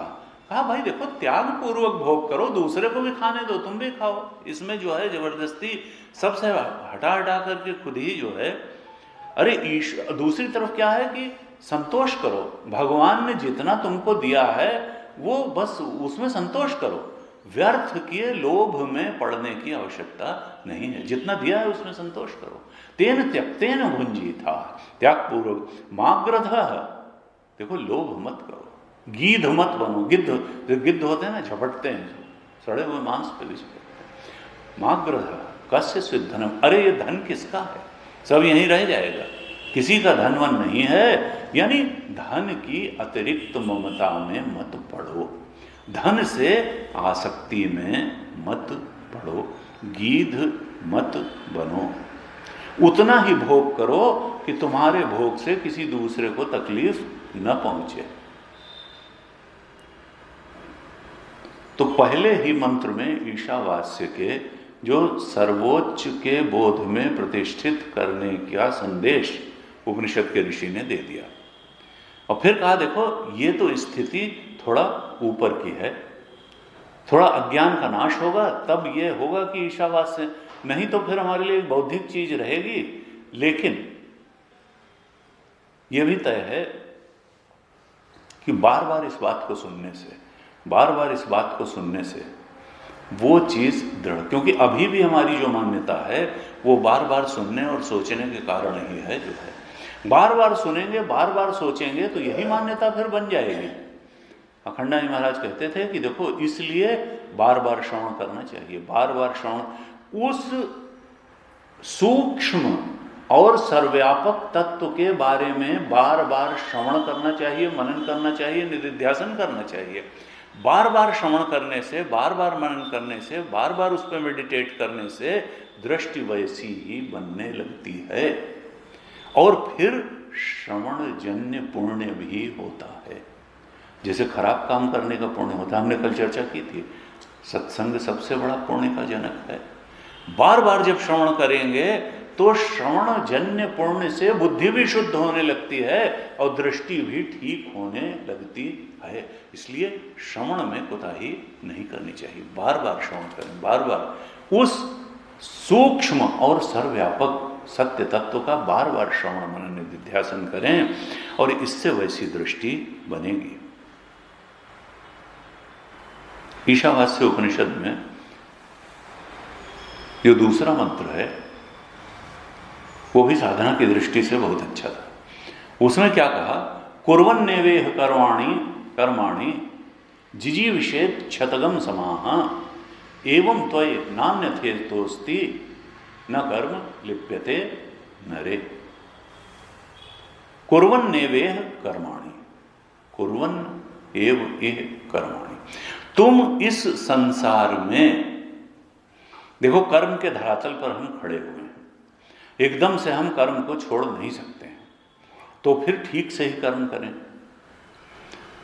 कहा भाई देखो त्याग पूर्वक भोग करो, दूसरे को भी खाने दो, तुम भी खाओ। इसमें जो है जबरदस्ती सबसे हटा हटा करके खुद ही जो है, अरे दूसरी तरफ क्या है कि संतोष करो, भगवान ने जितना तुमको दिया है वो बस उसमें संतोष करो, व्यर्थ किए लोभ में पड़ने की आवश्यकता नहीं है, जितना दिया है उसमें संतोष करो। तेन त्यक्तेन भुंजी था, त्याग पूर्वक। माग्रध, देखो लोभ मत करो, गीध मत बनो। गिद्ध होते हैं ना, झपटते हैं, सड़े हुए मांस पे भी झपटते। माग्रध कस्य स्वित् धनम, अरे ये धन किसका है, सब यहीं रह जाएगा, किसी का धनवन नहीं है। यानी धन की अतिरिक्त ममता में मत पड़ो, धन से आसक्ति में मत पड़ो, गीध मत बनो। उतना ही भोग करो कि तुम्हारे भोग से किसी दूसरे को तकलीफ न पहुंचे। तो पहले ही मंत्र में ईशावास्य के जो सर्वोच्च के बोध में प्रतिष्ठित करने का संदेश उपनिषद के ऋषि ने दे दिया, और फिर कहा देखो ये तो स्थिति थोड़ा ऊपर की है, थोड़ा अज्ञान का नाश होगा तब ये होगा कि ईशावास्य, नहीं तो फिर हमारे लिए एक बौद्धिक चीज रहेगी। लेकिन यह भी तय है कि बार बार इस बात को सुनने से, बार बार इस बात को सुनने से वो चीज दृढ़, क्योंकि अभी भी हमारी जो मान्यता है वो बार बार सुनने और सोचने के कारण ही है जो है। बार बार सुनेंगे, बार बार सोचेंगे तो यही मान्यता फिर बन जाएगी। अखंडानंद महाराज कहते थे कि देखो इसलिए बार बार श्रवण करना चाहिए, बार बार श्रवण, उस सूक्ष्म और सर्वव्यापक तत्व के बारे में बार बार श्रवण करना चाहिए, मनन करना चाहिए, निधिध्यासन करना चाहिए। बार बार श्रवण करने से, बार बार मनन करने से, बार बार उस पर मेडिटेट करने से दृष्टि वैसी ही बनने लगती है, और फिर श्रवण जन्य पुण्य भी होता है। जैसे खराब काम करने का पुण्य होता है, हमने कल चर्चा की थी, सत्संग सबसे बड़ा पुण्य का जनक है। बार बार जब श्रवण करेंगे तो श्रवण जन्य पुण्य से बुद्धि भी शुद्ध होने लगती है और दृष्टि भी ठीक होने लगती है। इसलिए श्रवण में कोताही नहीं करनी चाहिए, बार बार श्रवण करें, बार बार उस सूक्ष्म और सर्वव्यापक सत्य तत्व का बार बार श्रवण मनन निधिध्यासन करें, और इससे वैसी दृष्टि बनेगी। ईशावास्य उपनिषद में जो दूसरा मंत्र है वो भी साधना की दृष्टि से बहुत अच्छा था। उसमें क्या कहा, कुर्वन्नेवेह कर्माणि जिजीविषेत् क्षतगम समाह एवं त्वय नान्यथेतोस्ति न कर्म लिप्यते नरे। कुर्वन्नेवेह कर्माणि, कुर्वन् एव एह कर्माणि, तुम इस संसार में, देखो कर्म के धरातल पर हम खड़े हुए हैं, एकदम से हम कर्म को छोड़ नहीं सकते हैं, तो फिर ठीक से ही कर्म करें।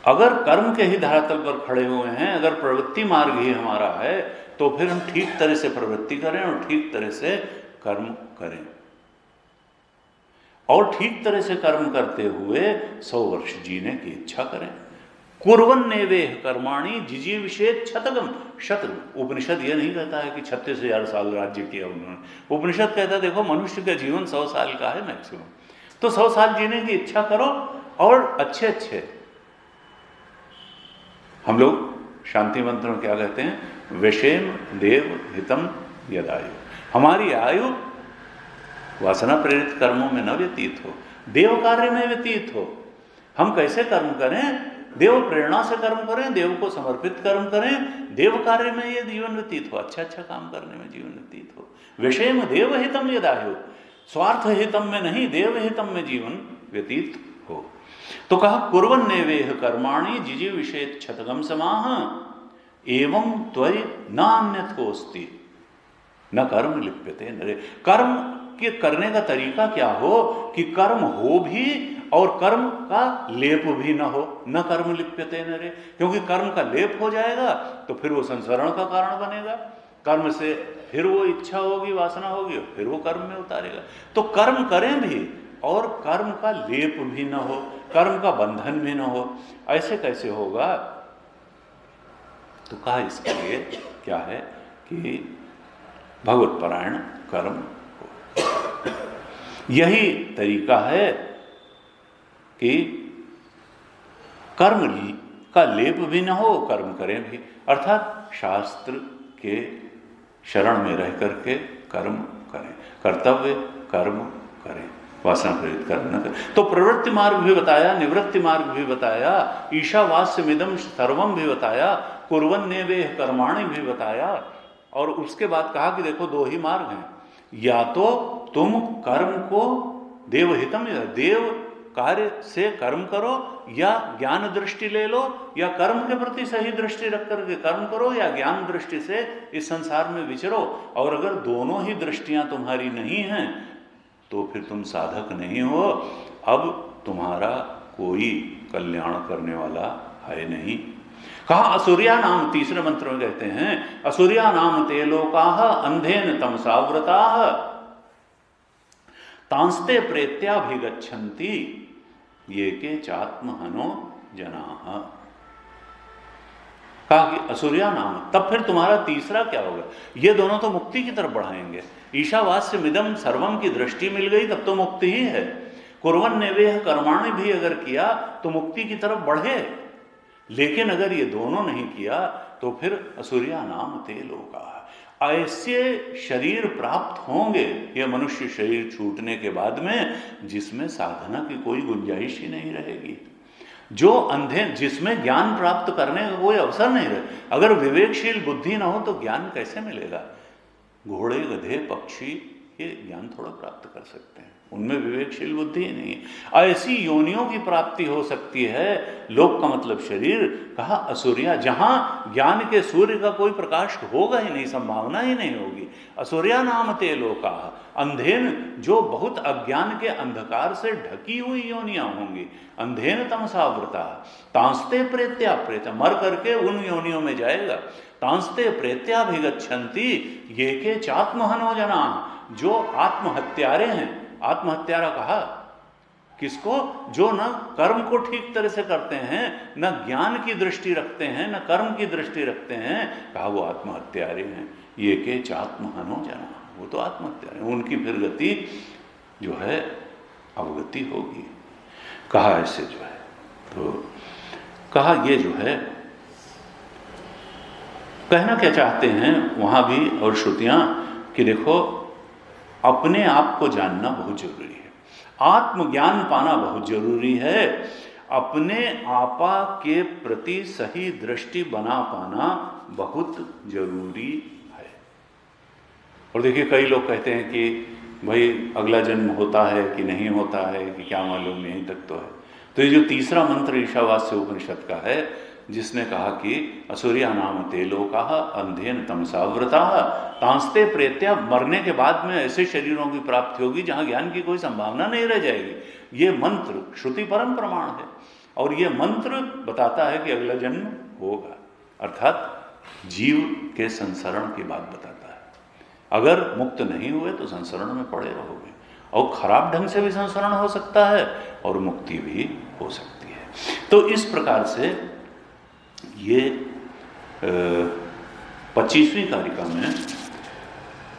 अगर कर्म के ही धरातल पर खड़े हुए हैं, अगर प्रवृत्ति मार्ग ही हमारा है, तो फिर हम ठीक तरह से प्रवृत्ति करें और ठीक तरह से कर्म करें, और ठीक तरह से कर्म करते हुए 100 वर्ष जीने की इच्छा करें। कुर्वन्नेवेह कर्माणि जिजीविषेत् क्षतगम। उपनिषद यह नहीं कहता है कि 36,000 साल राज्य किया उन्होंने। उपनिषद कहता है देखो मनुष्य का जीवन 100 साल का है मैक्सिमम, तो 100 साल जीने की इच्छा करो और अच्छे अच्छे, हम लोग शांति मंत्र में क्या कहते हैं, विषेम देव हितम यदायु, हमारी आयु वासना प्रेरित कर्मों में न व्यतीत हो, देव कार्य में व्यतीत हो। हम कैसे कर्म करें, देव प्रेरणा से कर्म करें, देव को समर्पित कर्म करें, देव कार्य में ये जीवन व्यतीत हो, अच्छा अच्छा काम करने में जीवन व्यतीत हो। विषेम देव हितम यदायु, स्वार्थ हितम में नहीं, देव हितम में जीवन व्यतीत हो। तो कहा कुर्वन् नेवेह कर्माणि जिजी विषेत क्षतगम समाह एवं त्वयि नान्यत कोस्ति न कर्म लिप्यते नरे। कर्म के करने का तरीका क्या हो कि कर्म हो भी और कर्म का लेप भी न हो, न कर्म लिप्यते नरे। क्योंकि कर्म का लेप हो जाएगा तो फिर वो संसरण का कारण बनेगा, कर्म से फिर वो इच्छा होगी, वासना होगी, फिर वो कर्म में उतारेगा। तो कर्म करें भी और कर्म का लेप भी न हो, कर्म का बंधन भी न हो, ऐसे कैसे होगा? तो कहा इसके लिए क्या है कि भगवत परायण कर्म हो। यही तरीका है कि कर्म का लेप भी न हो, कर्म करें भी, अर्थात शास्त्र के शरण में रह करके कर्म करें, कर्तव्य कर्म करें, वासना प्रेरित कर्म न करें। तो प्रवृत्ति मार्ग भी बताया, निवृत्ति मार्ग भी बताया, ईशावास्यमिदं सर्वम भी बताया, कुर्वन् नेवेह कर्माणि भी बताया। और उसके बाद कहा कि देखो दो ही मार्ग हैं, या तो तुम कर्म को देवहितम, देव कार्य से कर्म करो, या ज्ञान दृष्टि ले लो, या कर्म के प्रति सही दृष्टि रख करके कर्म करो, या ज्ञान दृष्टि से इस संसार में विचरो। और अगर दोनों ही दृष्टियां तुम्हारी नहीं हैं तो फिर तुम साधक नहीं हो, अब तुम्हारा कोई कल्याण करने वाला है नहीं। कहा असुरिया नाम, तीसरे मंत्र में कहते हैं, असुरिया नाम ते लोकाः अंधेन तमसाव्रताः तांस्ते प्रेत्याभिगच्छन्ति ये के चात्महनो जनाः। कहा कि असुरिया नाम, तब फिर तुम्हारा तीसरा क्या होगा? ये दोनों तो मुक्ति की तरफ बढ़ाएंगे। ईशावास्यमिदं सर्वम की दृष्टि मिल गई तब तो मुक्ति ही है। कुर्वन् नेवेह कर्माणि भी अगर किया तो मुक्ति की तरफ बढ़े, लेकिन अगर ये दोनों नहीं किया तो फिर असुरिया नाम ते लोका, ऐसे शरीर प्राप्त होंगे ये मनुष्य शरीर छूटने के बाद में जिसमें साधना की कोई गुंजाइश ही नहीं रहेगी, जो अंधे, जिसमें ज्ञान प्राप्त करने का कोई अवसर नहीं रहे। अगर विवेकशील बुद्धि ना हो तो ज्ञान कैसे मिलेगा? घोड़े गधे पक्षी ये ज्ञान थोड़ा प्राप्त कर सकते हैं, उनमें विवेकशील बुद्धि ही नहीं है। ऐसी योनियों की प्राप्ति हो सकती है, लोक का मतलब शरीर। कहा असुरिया, जहां ज्ञान के सूर्य का कोई प्रकाश होगा ही नहीं, संभावना ही नहीं होगी। असुरिया नाम ते लोका, अंधेन, जो बहुत अज्ञान के अंधकार से ढकी हुई योनियां होंगी, अंधेन तमसावृता, तांस्ते प्रेत्या, प्रेत मर करके उन योनियों में जाएगा। तांस्ते प्रेत्याभिगच्छन्ति ये के चात्महनो जना, जो आत्महत्यारे हैं। आत्महत्यारा कहा किसको? जो न कर्म को ठीक तरह से करते हैं, न ज्ञान की दृष्टि रखते हैं, न कर्म की दृष्टि रखते हैं। कहा वो आत्महत्यारे हैं। ये के चात्महनो जना, वो तो आत्महत्यारे, उनकी फिर गति जो है अवगति होगी। कहा ऐसे जो है, तो कहा ये जो है कहना क्या चाहते हैं वहां भी, और श्रुतियां, कि देखो अपने आप को जानना बहुत जरूरी है, आत्मज्ञान पाना बहुत जरूरी है, अपने आपा के प्रति सही दृष्टि बना पाना बहुत जरूरी है। और देखिए कई लोग कहते हैं कि भाई अगला जन्म होता है कि नहीं होता है कि क्या मालूम, यहीं तक तो है। तो ये जो तीसरा मंत्र ईशावास्य उपनिषद का है, जिसने कहा कि असुरिया नाम ते लोकाः अंधेन तमसावृताः तांस्ते प्रेत्या, मरने के बाद में ऐसे शरीरों की प्राप्ति होगी जहां ज्ञान की कोई संभावना नहीं रह जाएगी। ये मंत्र श्रुति परम प्रमाण है, और ये मंत्र बताता है कि अगला जन्म होगा, अर्थात जीव के संसरण की बात बताता है। अगर मुक्त नहीं हुए तो संसरण में पड़े रहोगे, और खराब ढंग से भी संसरण हो सकता है और मुक्ति भी हो सकती है। तो इस प्रकार से ये 25वीं कारिका में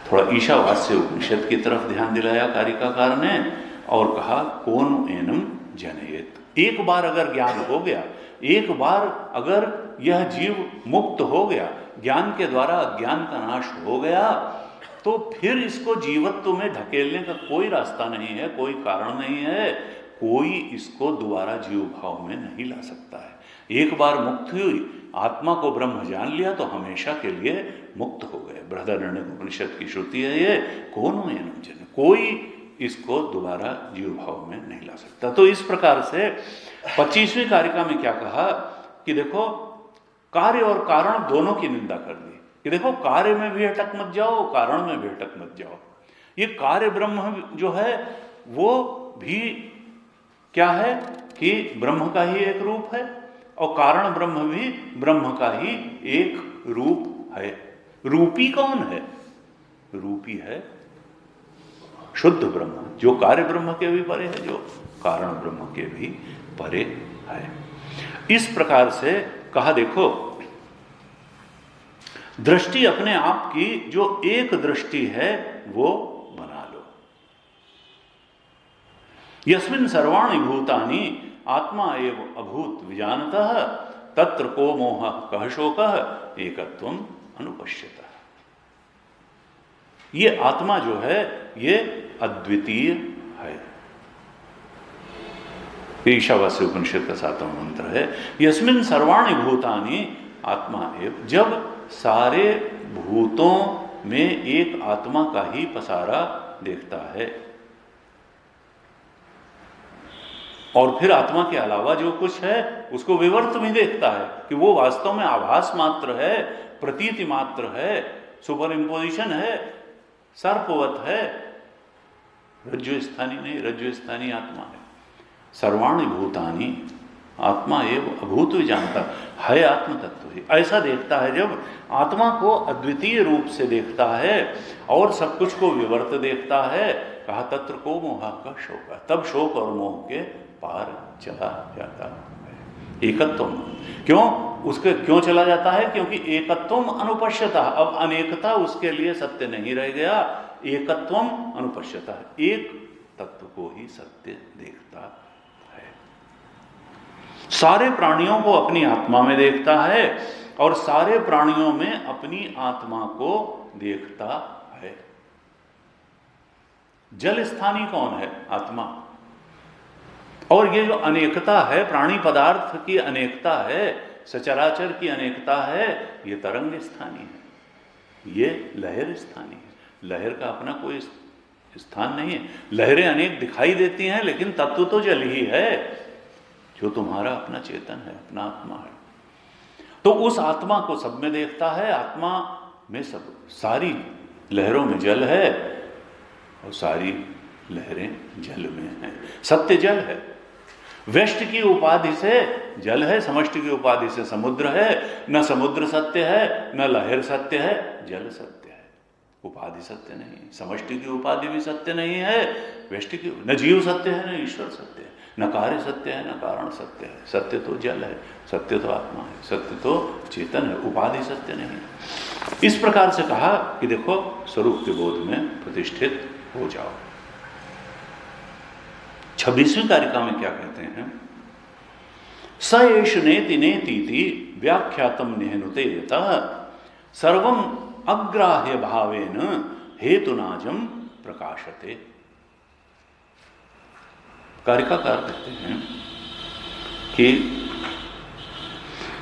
थोड़ा ईशावास्य उपनिषद की तरफ ध्यान दिलाया कारिकाकार ने, और कहा कोन एनम जनयेत। एक बार अगर ज्ञान हो गया, एक बार अगर यह जीव मुक्त हो गया, ज्ञान के द्वारा अज्ञान का नाश हो गया, तो फिर इसको जीवत्व में ढकेलने का कोई रास्ता नहीं है, कोई कारण नहीं है, कोई इसको दोबारा जीव भाव में नहीं ला सकता है। एक बार मुक्ति हुई, आत्मा को ब्रह्म जान लिया तो हमेशा के लिए मुक्त हो गए। बृहदारण्यक उपनिषद की श्रुति है ये, कौन हो एनम जन, कोई इसको दोबारा जीव भाव में नहीं ला सकता। तो इस प्रकार से 25वीं कारिका में क्या कहा कि देखो कार्य और कारण दोनों की निंदा कर दी कि देखो कार्य में भी अटक मत जाओ, कारण में भी अटक मत जाओ। ये कार्य ब्रह्म जो है वो भी क्या है कि ब्रह्म का ही एक रूप है, और कारण ब्रह्म भी ब्रह्म का ही एक रूप है। रूपी कौन है? रूपी है शुद्ध ब्रह्म, जो कार्य ब्रह्म के भी परे है, जो कारण ब्रह्म के भी परे है। इस प्रकार से कहा देखो दृष्टि अपने आप की जो एक दृष्टि है वो बना लो। यस्मिन् सर्वाणि भूतानि आत्मा एव अभूत विजानतः तत्र को मोह कह शोकः एकत्वम् अनुपश्यतः। ये आत्मा जो है ये अद्वितीय है। ईशावास्य उपनिषद का 7वां मंत्र है, यस्मिन् सर्वाणि भूतानि आत्मा एव। जब सारे भूतों में एक आत्मा का ही पसारा देखता है, और फिर आत्मा के अलावा जो कुछ है उसको विवर्त भी देखता है कि वो वास्तव में आभास मात्र है, प्रतीति मात्र है, सुपर इम्पोजिशन है, सर्पवत है, रज्जु स्थानी नहीं, रज्जु स्थानी आत्मा है। सर्वाणि भूतानि आत्मा एवं अभूत जानता है, आत्म तत्व ही ऐसा देखता है। जब आत्मा को अद्वितीय रूप से देखता है और सब कुछ को विवर्त देखता है, कहा तत्र को मोह का शोक, तब शोक और मोह के पार चला जाता है। एकत्वम क्यों, उसके क्यों चला जाता है? क्योंकि एकत्वम अनुपश्यता, अब अनेकता उसके लिए सत्य नहीं रह गया, एकत्वम अनुपश्यता, एक तत्व को ही सत्य देखता है। सारे प्राणियों को अपनी आत्मा में देखता है और सारे प्राणियों में अपनी आत्मा को देखता है। जल स्थानी कौन है? आत्मा। और ये जो अनेकता है, प्राणी पदार्थ की अनेकता है, सचराचर की अनेकता है, ये तरंग स्थानी है, ये लहर स्थानी है। लहर का अपना कोई स्थान नहीं है। लहरें अनेक दिखाई देती हैं लेकिन तत्व तो जल ही है, जो तुम्हारा अपना चेतन है, अपना आत्मा है। तो उस आत्मा को सब में देखता है। आत्मा में सब, सारी लहरों में जल है और सारी लहरें जल में हैं। सत्य जल है, व्यष्टि की उपाधि से जल है, समष्टि की उपाधि से समुद्र है। न समुद्र सत्य है, न लहर सत्य है, जल सत्य है, उपाधि सत्य नहीं। समष्टि की उपाधि भी सत्य नहीं है, व्यष्टि की, न जीव सत्य है, न ईश्वर सत्य है, न कार्य सत्य है, न कारण सत्य है। सत्य तो जल है, सत्य तो आत्मा है, सत्य तो चेतन है, उपाधि सत्य नहीं। इस प्रकार से कहा कि देखो स्वरूप के बोध में प्रतिष्ठित हो जाओ। 26वीं कारिका में क्या कहते हैं? स एष नेति नेतीति व्याख्यातम निहनुते यतः सर्वम अग्राह्य भावेन हेतुनाजम प्रकाशते। कारिकाकार कहते हैं कि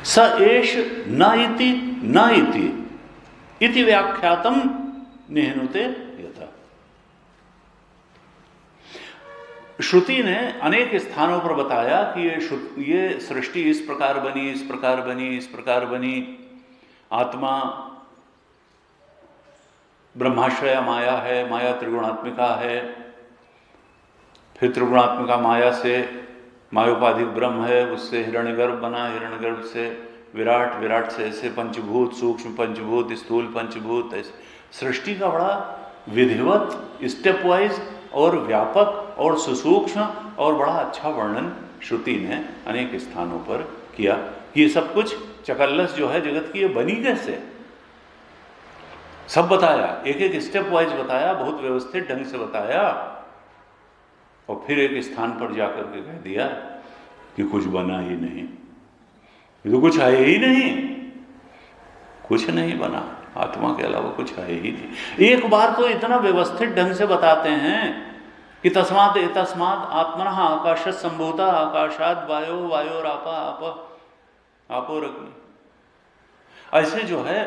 स एष न इति व्याख्यातम निहनुते यतः। श्रुति ने अनेक स्थानों पर बताया कि ये सृष्टि इस प्रकार बनी, इस प्रकार बनी, इस प्रकार बनी। आत्मा ब्रह्माश्रया माया है, माया त्रिगुणात्मिका है, फिर त्रिगुणात्मिका माया से मायोपाधिक ब्रह्म है, उससे हिरण्यगर्भ बना, हिरण्यगर्भ से विराट, विराट से ऐसे पंचभूत, सूक्ष्म पंचभूत, स्थूल पंचभूत। ऐसे सृष्टि का बड़ा विधिवत, स्टेप वाइज और व्यापक और सुसूक्ष्म और बड़ा अच्छा वर्णन श्रुति ने अनेक स्थानों पर किया। ये सब कुछ चकल्लस जो है जगत की, ये बनी कैसे, सब बताया, एक एक स्टेप वाइज बताया, बहुत व्यवस्थित ढंग से बताया। और फिर एक स्थान पर जाकर के कह दिया कि कुछ बना ही नहीं, ये तो कुछ है ही नहीं, कुछ नहीं बना, आत्मा के अलावा कुछ है ही नहीं। एक बार तो इतना व्यवस्थित ढंग से बताते हैं कि तस्मात् एतस्मात् आत्मनः आकाशः सम्भूतः आकाशात् वायो वायोरापः आपः आपोरग्नि। ऐसे जो है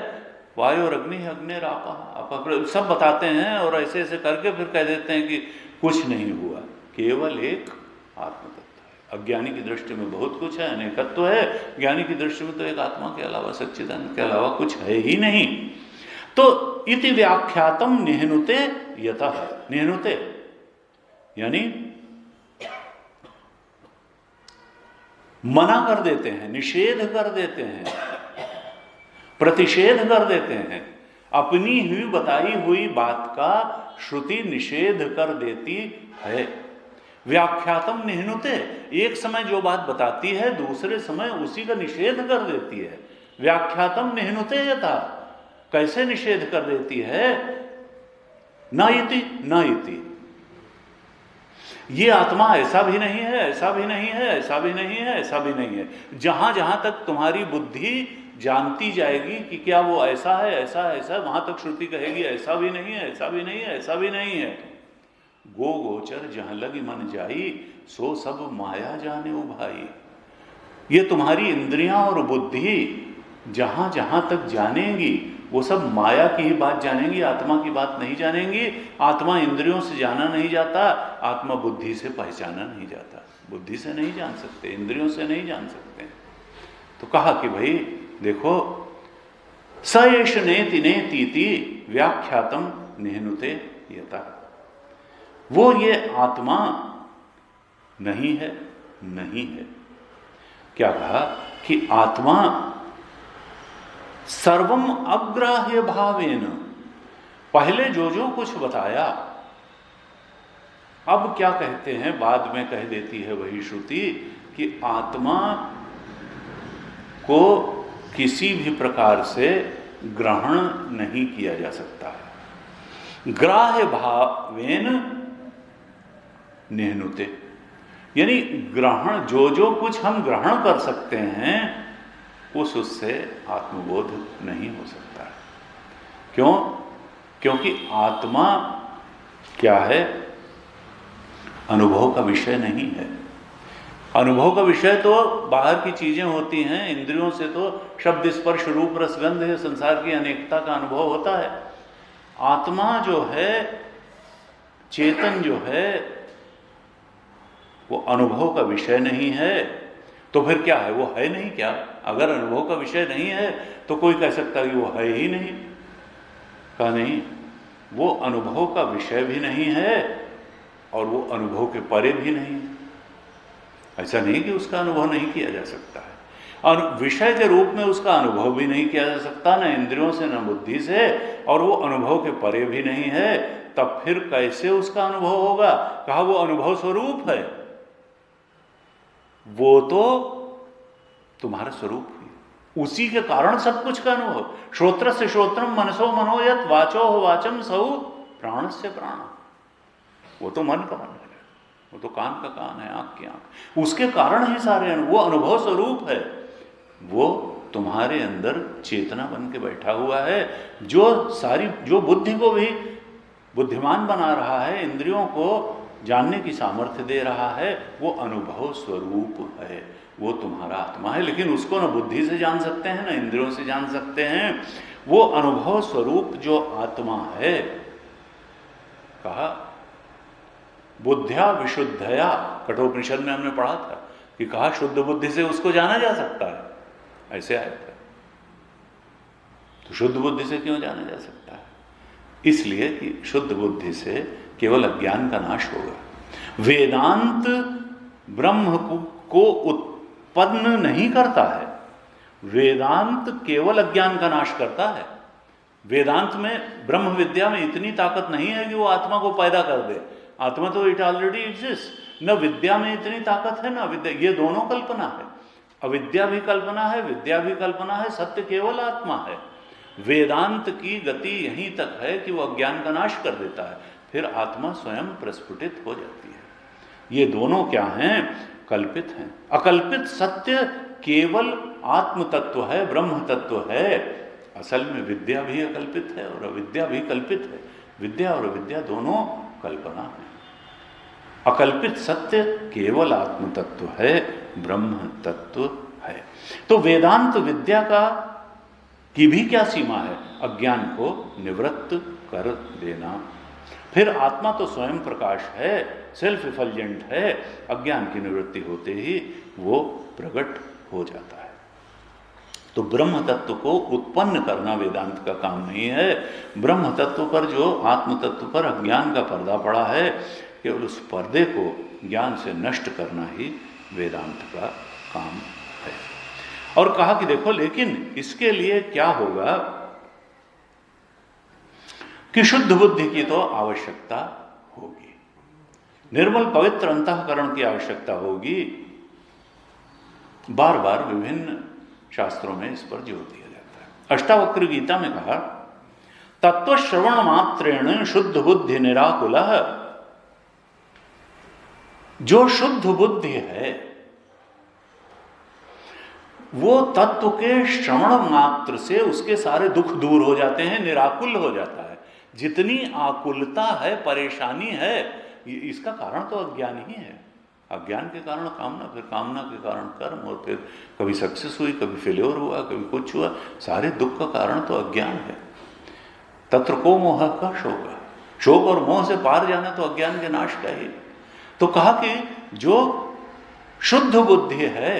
वायोरग्नि अग्निरापः आपः सब बताते हैं और ऐसे ऐसे करके फिर कह देते हैं कि कुछ नहीं हुआ, केवल एक आत्मतत्व है। अज्ञानी की दृष्टि में बहुत कुछ है, अनेकत्व है, ज्ञानी की दृष्टि में तो एक आत्मा के अलावा, सच्चिदानंद के अलावा कुछ है ही नहीं। तो इति व्याख्यातम निहनुते यतः, निहनुते यानी मना कर देते हैं, निषेध कर देते हैं, प्रतिषेध कर देते हैं। अपनी ही बताई हुई बात का श्रुति निषेध कर देती है। व्याख्यातम निहनुते, एक समय जो बात बताती है दूसरे समय उसी का निषेध कर देती है। व्याख्यातम निहनुते यथा, कैसे निषेध कर देती है? न इति, न इति, ये आत्मा ऐसा भी नहीं है, ऐसा भी नहीं है, ऐसा भी नहीं है, ऐसा भी नहीं है। जहां जहां तक तुम्हारी बुद्धि जानती जाएगी कि क्या वो ऐसा है, ऐसा है, ऐसा, वहां तक श्रुति कहेगी ऐसा भी नहीं है, ऐसा भी नहीं है, ऐसा भी नहीं है। गो गोचर जहां लगी मन जाई, सो सब माया जाने उभाई। ये तुम्हारी इंद्रियां और बुद्धि जहां जहां तक जानेंगी वो सब माया की ही बात जानेंगी, आत्मा की बात नहीं जानेंगी। आत्मा इंद्रियों से जाना नहीं जाता, आत्मा बुद्धि से पहचाना नहीं जाता। बुद्धि से नहीं जान सकते, इंद्रियों से नहीं जान सकते। तो कहा कि भाई देखो, स एष नेति नेतीति व्याख्यातम निहनुते यथा, वो ये आत्मा नहीं है, नहीं है। क्या कहा कि आत्मा सर्वम अग्राह्य भावेन, पहले जो जो कुछ बताया अब क्या कहते हैं, बाद में कह देती है वही श्रुति कि आत्मा को किसी भी प्रकार से ग्रहण नहीं किया जा सकता है। ग्राह्य भावेन निहनुते, यानी ग्रहण, जो जो कुछ हम ग्रहण कर सकते हैं उससे आत्मबोध नहीं हो सकता है। क्यों? क्योंकि आत्मा क्या है? अनुभव का विषय नहीं है। अनुभव का विषय तो बाहर की चीजें होती हैं, इंद्रियों से तो शब्द स्पर्श रूप रसगंध है, संसार की अनेकता का अनुभव होता है। आत्मा जो है, चेतन जो है, वो अनुभव का विषय नहीं है। तो फिर क्या है? वो है नहीं क्या? अगर अनुभव का विषय नहीं है तो कोई कह सकता है कि वो है ही नहीं। कहा नहीं, वो अनुभव का विषय भी नहीं है और वो अनुभव के परे भी नहीं। ऐसा नहीं कि उसका अनुभव नहीं किया जा सकता है, और विषय के रूप में उसका अनुभव भी नहीं किया जा सकता, न इंद्रियों से न बुद्धि से, और वो अनुभव के परे भी नहीं है। तब फिर कैसे उसका अनुभव होगा? कहा वो अनुभव स्वरूप है, वो तो तुम्हारा स्वरूप है, उसी के कारण सब कुछ का अनुभव। श्रोत्र से श्रोत्रम मनसो मनोयत वाचो वाचम सौ प्राण से प्राण, वो तो मन का मन है, वो तो कान का कान है, आंख की आंख, उसके कारण ही सारे वो अनुभव स्वरूप है। वो तुम्हारे अंदर चेतना बन के बैठा हुआ है, जो बुद्धि को भी बुद्धिमान बना रहा है, इंद्रियों को जानने की सामर्थ्य दे रहा है, वो अनुभव स्वरूप है, वो तुम्हारा आत्मा है। लेकिन उसको न बुद्धि से जान सकते हैं, न इंद्रियों से जान सकते हैं। वो अनुभव स्वरूप जो आत्मा है, कहा बुद्ध्या विशुद्धया, कठोपनिषद में हमने पढ़ा था कि कहा शुद्ध बुद्धि से उसको जाना जा सकता है, ऐसे आया था। तो शुद्ध बुद्धि से क्यों जाना जा सकता है? इसलिए कि शुद्ध बुद्धि से केवल अज्ञान का नाश होगा। वेदांत ब्रह्म को उत्पन्न नहीं करता है, वेदांत केवल अज्ञान का नाश करता है। वेदांत में, ब्रह्म विद्या में इतनी ताकत नहीं है कि वो आत्मा को पैदा कर दे। आत्मा तो इट ऑलरेडी एग्जिस्ट। न विद्या में इतनी ताकत है, न विद्या, ये दोनों कल्पना है। अविद्या भी कल्पना है, विद्या भी कल्पना है, सत्य केवल आत्मा है। वेदांत की गति यहीं तक है कि वो अज्ञान का नाश कर देता है, फिर आत्मा स्वयं प्रस्फुटित हो जाती है। ये दोनों क्या हैं? कल्पित हैं। अकल्पित सत्य केवल आत्म तत्व है, ब्रह्म तत्व है। असल में विद्या भी अकल्पित है और अविद्या भी कल्पित है। विद्या और अविद्या दोनों कल्पना है। अकल्पित सत्य केवल आत्म तत्व है, ब्रह्म तत्व है। तो वेदांत विद्या की भी क्या सीमा है? अज्ञान को निवृत्त कर देना। फिर आत्मा तो स्वयं प्रकाश है, सेल्फ इफल्जेंट है। अज्ञान की निवृत्ति होते ही वो प्रकट हो जाता है। तो ब्रह्म तत्व को उत्पन्न करना वेदांत का काम नहीं है। ब्रह्म तत्व पर, जो आत्म तत्व पर अज्ञान का पर्दा पड़ा है, केवल उस पर्दे को ज्ञान से नष्ट करना ही वेदांत का काम है। और कहा कि देखो, लेकिन इसके लिए क्या होगा कि शुद्ध बुद्धि की तो आवश्यकता होगी, निर्मल पवित्र अंतःकरण की आवश्यकता होगी। बार बार विभिन्न शास्त्रों में इस पर जोर दिया जाता है। अष्टावक्र गीता में कहा, तत्व श्रवण मात्रेण शुद्ध बुद्धि निराकुलः। जो शुद्ध बुद्धि है वो तत्व के श्रवण मात्र से उसके सारे दुख दूर हो जाते हैं, निराकुल हो जाता है। जितनी आकुलता है, परेशानी है, इसका कारण तो अज्ञान ही है। अज्ञान के कारण कामना, फिर कामना के कारण कर्म, और फिर कभी सक्सेस हुई, कभी फेल्योर हुआ, कभी कुछ हुआ। सारे दुख का कारण तो अज्ञान है। तत्र को मोह का शोक, शोक और मोह से पार जाना तो अज्ञान के नाश का ही। तो कहा कि जो शुद्ध बुद्धि है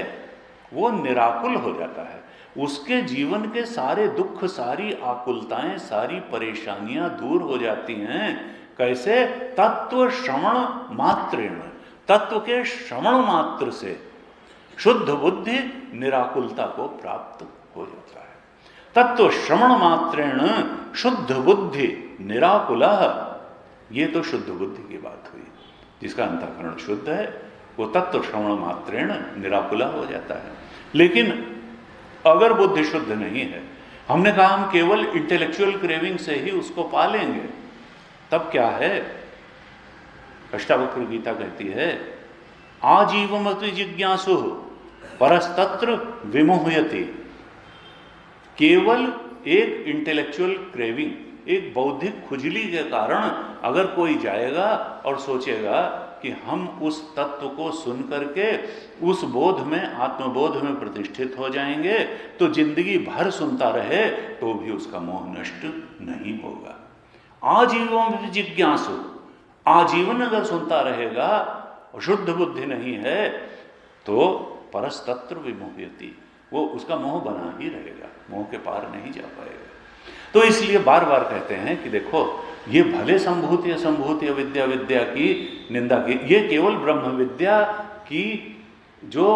वो निराकुल हो जाता है। उसके जीवन के सारे दुख, सारी आकुलताएं, सारी परेशानियां दूर हो जाती हैं। कैसे? तत्व श्रवण मात्रेण, तत्व के श्रवण मात्र से शुद्ध बुद्धि निराकुलता को प्राप्त हो जाता है। तत्व श्रवण मात्रेण शुद्ध बुद्धि निराकुलः। ये तो शुद्ध बुद्धि की बात हुई। जिसका अंतःकरण शुद्ध है वो तत्व श्रवण मात्रेण निराकुला हो जाता है। लेकिन अगर बुद्धि शुद्ध नहीं है, हमने कहा हम केवल इंटेलेक्चुअल क्रेविंग से ही उसको पालेंगे, तब क्या है? अष्टावक्र गीता कहती है, आजीवमपि जिज्ञासु परस्तत्र विमुह्यति। केवल एक इंटेलेक्चुअल क्रेविंग, एक बौद्धिक खुजली के कारण अगर कोई जाएगा और सोचेगा कि हम उस तत्व को सुन करके उस बोध में, आत्मबोध में प्रतिष्ठित हो जाएंगे, तो जिंदगी भर सुनता रहे तो भी उसका मोह नष्ट नहीं होगा। आजीवन जिज्ञासु, आजीवन अगर सुनता रहेगा और शुद्ध बुद्धि नहीं है तो परस्तत्र विमुह्यति, वो उसका मोह बना ही रहेगा, मोह के पार नहीं जा पाएगा। तो इसलिए बार बार कहते हैं कि देखो, ये भले संभूति असंभूति अविद्या विद्या की निंदा की, ये केवल ब्रह्म विद्या की जो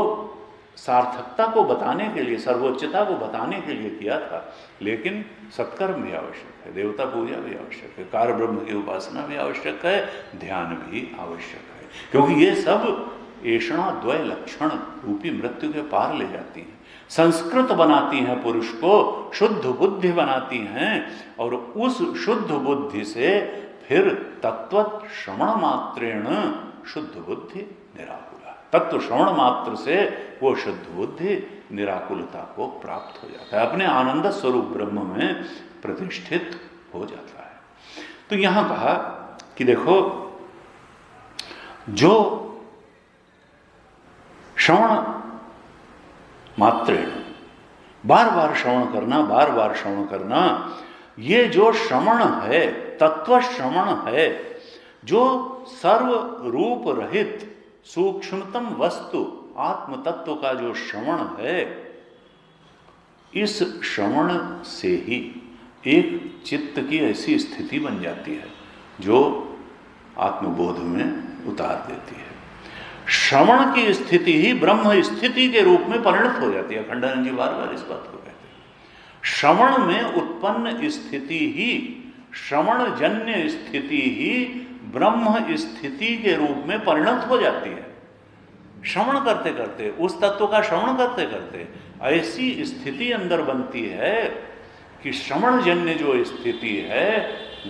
सार्थकता को बताने के लिए, सर्वोच्चता को बताने के लिए किया था। लेकिन सत्कर्म भी आवश्यक है, देवता पूजा भी आवश्यक है, कार ब्रह्म की उपासना भी आवश्यक है, ध्यान भी आवश्यक है। क्योंकि ये सब ऐषणा द्वय लक्षण रूपी मृत्यु के पार ले जाती हैं। संस्कृत बनाती हैं पुरुष को, शुद्ध बुद्धि बनाती हैं, और उस शुद्ध बुद्धि से फिर तत्व श्रवण मात्रेण शुद्ध बुद्धि निराकुला, तत्व श्रवण मात्र से वो शुद्ध बुद्धि निराकुलता को प्राप्त हो जाता है, अपने आनंद स्वरूप ब्रह्म में प्रतिष्ठित हो जाता है। तो यहां कहा कि देखो, जो श्रवण मात्रेण, बार बार श्रवण करना, बार बार श्रवण करना, ये जो श्रवण है, तत्व श्रवण है, जो सर्व रूप रहित सूक्ष्मतम वस्तु आत्म तत्व का जो श्रवण है, इस श्रवण से ही एक चित्त की ऐसी स्थिति बन जाती है जो आत्मबोध में उतार देती है। श्रवण की स्थिति ही ब्रह्म स्थिति के रूप में परिणत हो जाती है। अखंडानंद जी बार बार इस बात को कहते हैं। श्रवण में उत्पन्न स्थिति ही, श्रवण जन्य स्थिति ही ब्रह्म स्थिति के रूप में परिणत हो जाती है। श्रवण करते करते, उस तत्व का श्रवण करते करते ऐसी स्थिति अंदर बनती है कि श्रवण जन्य जो स्थिति है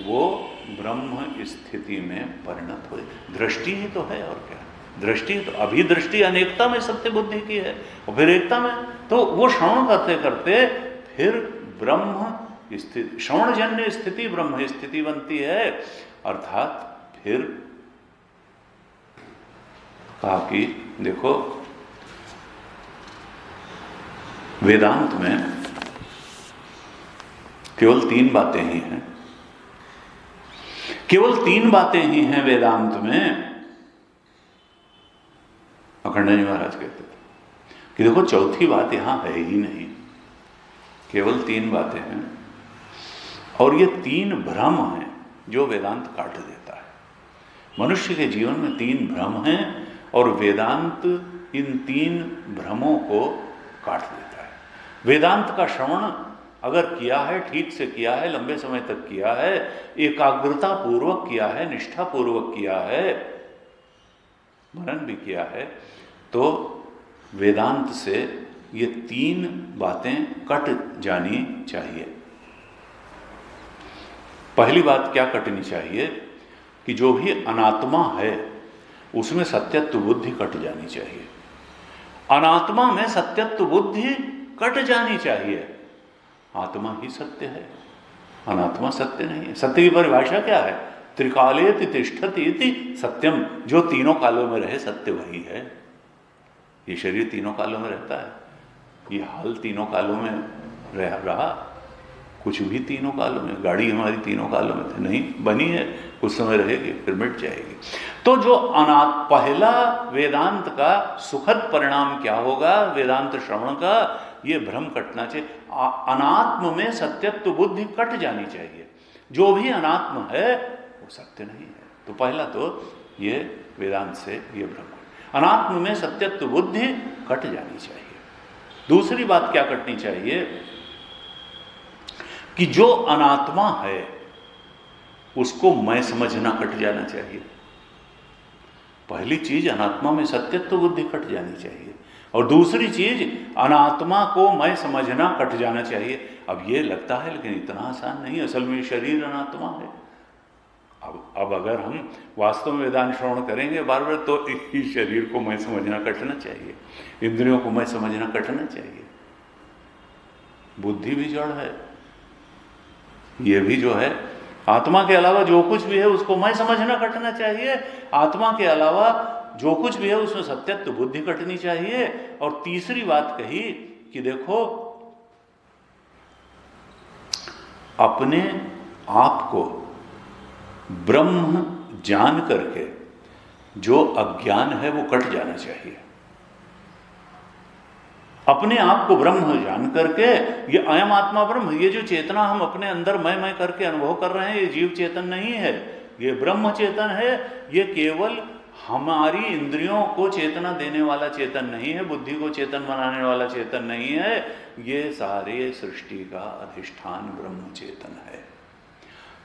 वो ब्रह्म स्थिति में परिणत हो। दृष्टि ही तो है, और क्या दृष्टि तो अभिदृष्टि अनेकता में सत्य बुद्धि की है, और फिर एकता में, तो वो श्रवण करते करते फिर ब्रह्म स्थिति, श्रवणजन्य स्थिति ब्रह्म स्थिति बनती है। अर्थात फिर कहा कि देखो वेदांत में केवल 3 बातें ही हैं, केवल 3 बातें ही हैं वेदांत में। अखंडानंद महाराज कहते थे कि देखो चौथी बात यहां है ही नहीं, केवल 3 बातें हैं, और ये 3 भ्रम हैं जो वेदांत काट देता है। मनुष्य के जीवन में 3 भ्रम हैं और वेदांत इन 3 भ्रमों को काट देता है। वेदांत का श्रवण अगर किया है, ठीक से किया है, लंबे समय तक किया है, एकाग्रता पूर्वक किया है, निष्ठा पूर्वक किया है, मनन भी किया है, तो वेदांत से ये 3 बातें कट जानी चाहिए। पहली बात क्या कटनी चाहिए कि जो भी अनात्मा है उसमें सत्यत्व बुद्धि कट जानी चाहिए। अनात्मा में सत्यत्व बुद्धि कट जानी चाहिए। आत्मा ही सत्य है, अनात्मा सत्य नहीं है। सत्य की परिभाषा क्या है? त्रिकालेति तिष्ठति इति सत्यम, जो तीनों कालों में रहे सत्य वही है। ये शरीर तीनों कालों में रहता है, ये हाल तीनों कालों में रहा, कुछ भी तीनों कालों में, गाड़ी हमारी तीनों कालों में थे नहीं बनी है, कुछ समय रहेगी फिर मिट जाएगी। तो जो पहला वेदांत का सुखद परिणाम क्या होगा वेदांत श्रवण का, ये भ्रम कटना चाहिए। अनात्म में सत्यत्व बुद्धि कट जानी चाहिए। जो भी अनात्म है वो सत्य नहीं है। तो पहला तो ये वेदांत से ये भ्रम, अनात्म में सत्यत्व बुद्धि कट जानी चाहिए। दूसरी बात क्या कटनी चाहिए कि जो अनात्मा है उसको मैं समझना कट जाना चाहिए। पहली चीज अनात्मा में सत्यत्व बुद्धि कट जानी चाहिए, और दूसरी चीज अनात्मा को मैं समझना कट जाना चाहिए। अब ये लगता है लेकिन इतना आसान नहीं, असल में शरीर अनात्मा है। अब अगर हम वास्तव में वेदांत श्रवण करेंगे बार बार, तो इस शरीर को मैं समझना कटना चाहिए, इंद्रियों को मैं समझना कटना चाहिए। बुद्धि भी जड़ है, ये भी जो है आत्मा के अलावा जो कुछ भी है उसको मैं समझना कटना चाहिए। आत्मा के अलावा जो कुछ भी है उसमें सत्यत्व बुद्धि कटनी चाहिए। और तीसरी बात कही कि देखो अपने आप को ब्रह्म जान करके जो अज्ञान है वो कट जाना चाहिए। अपने आप को ब्रह्म जान करके, ये अयम आत्मा ब्रह्म, ये जो चेतना हम अपने अंदर मैं करके अनुभव कर रहे हैं, ये जीव चेतन नहीं है, ये ब्रह्म चेतन है। ये केवल हमारी इंद्रियों को चेतना देने वाला चेतन नहीं है, बुद्धि को चेतन बनाने वाला चेतन नहीं है। ये सारे सृष्टि का अधिष्ठान ब्रह्म चेतन है।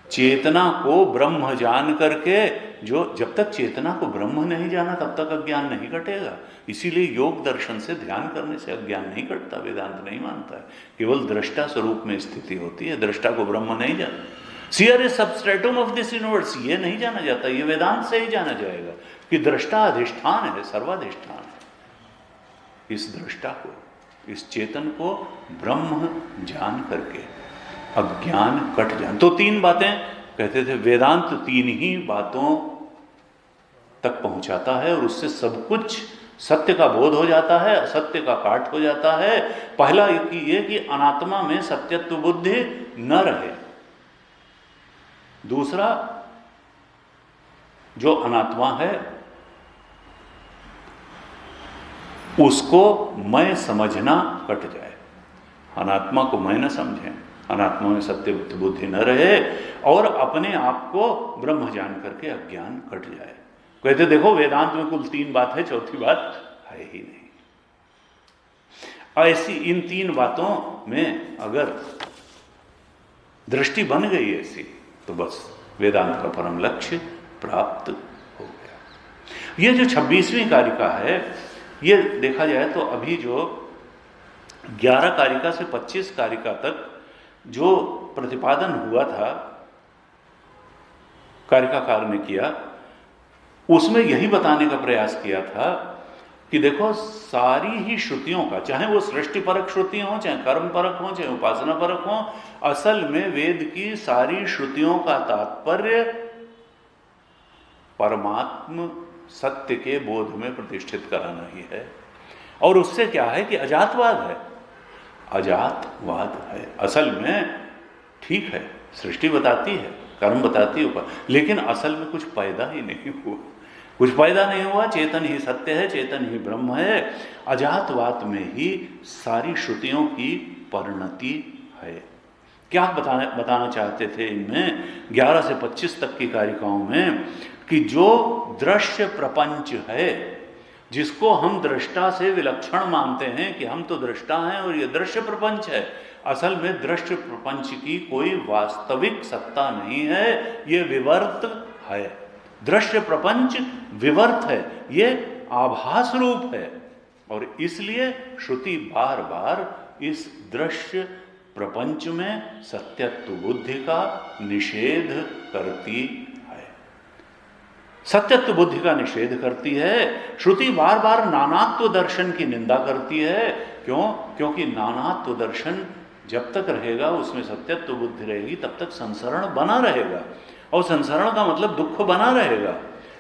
चेतना को ब्रह्म जान करके, जो जब तक चेतना को ब्रह्म नहीं जाना तब तक अज्ञान नहीं कटेगा। इसीलिए योग दर्शन से, ध्यान करने से अज्ञान नहीं कटता, वेदांत नहीं मानता है। केवल दृष्टा स्वरूप में स्थिति होती है, दृष्टा को ब्रह्म नहीं जाना। Seer is substratum of this universe, ये नहीं जाना जाता, ये वेदांत से ही जाना जाएगा कि दृष्टा अधिष्ठान है, सर्वाधिष्ठान है। इस दृष्टा को, इस चेतन को ब्रह्म जान करके अज्ञान कट जाए। तो 3 बातें कहते थे, वेदांत 3 ही बातों तक पहुंचाता है और उससे सब कुछ सत्य का बोध हो जाता है, असत्य का काट हो जाता है। पहला ये कि अनात्मा में सत्यत्व बुद्धि न रहे। दूसरा, जो अनात्मा है उसको मैं समझना कट जाए। अनात्मा को मैं न समझें, अनात्मा में सत्य बुद्धि न रहे, और अपने आप को ब्रह्म जान करके अज्ञान कट जाए। कहते देखो वेदांत में कुल 3 बात है, चौथी बात है ही नहीं। ऐसी इन 3 बातों में अगर दृष्टि बन गई ऐसी, तो बस वेदांत का परम लक्ष्य प्राप्त हो गया। ये जो 26वीं कारिका है, ये देखा जाए तो अभी जो 11 कारिका से 25 कारिका तक जो प्रतिपादन हुआ था, कारिकाकार ने किया, उसमें यही बताने का प्रयास किया था कि देखो सारी ही श्रुतियों का, चाहे वो सृष्टि परक श्रुति हो, चाहे कर्म परक हो, चाहे उपासना परक हो, असल में वेद की सारी श्रुतियों का तात्पर्य परमात्म सत्य के बोध में प्रतिष्ठित कराना ही है। और उससे क्या है कि अजातवाद है, अजातवाद है। असल में ठीक है, सृष्टि बताती है, कर्म बताती है, लेकिन असल में कुछ पैदा ही नहीं हुआ, कुछ पैदा नहीं हुआ। चेतन ही सत्य है, चेतन ही ब्रह्म है। अजातवाद में ही सारी श्रुतियों की परिणति है। क्या बताना चाहते थे इनमें 11 से 25 तक की कारिकाओं में, कि जो दृश्य प्रपंच है, जिसको हम दृष्टा से विलक्षण मानते हैं कि हम तो दृष्टा हैं और ये दृश्य प्रपंच है, असल में दृश्य प्रपंच की कोई वास्तविक सत्ता नहीं है, ये विवर्त है। दृश्य प्रपंच विवर्त है, ये आभास रूप है। और इसलिए श्रुति बार बार इस दृश्य प्रपंच में सत्यत्व बुद्धि का निषेध करती है, सत्यत्व बुद्धि का निषेध करती है। श्रुति बार बार नानात्व दर्शन की निंदा करती है। क्यों? क्योंकि नानात्व दर्शन जब तक रहेगा, उसमें सत्यत्व बुद्धि रहेगी, तब तक संसरण बना रहेगा, और संसरण का मतलब दुख बना रहेगा।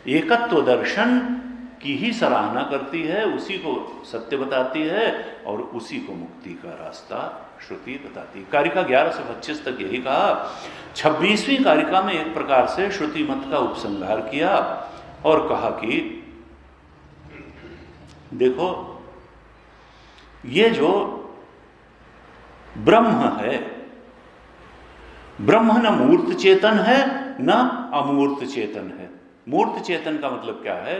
एकत्व दर्शन की ही सराहना करती है, उसी को सत्य बताती है और उसी को मुक्ति का रास्ता श्रुति बताती है। कारिका 11 से 25 तक यही कहा। 26वीं कारिका में एक प्रकार से श्रुति मत का उपसंहार किया और कहा कि देखो, ये जो ब्रह्म है, ब्रह्म न मूर्त चेतन है न अमूर्त चेतन है। मूर्त चेतन का मतलब क्या है?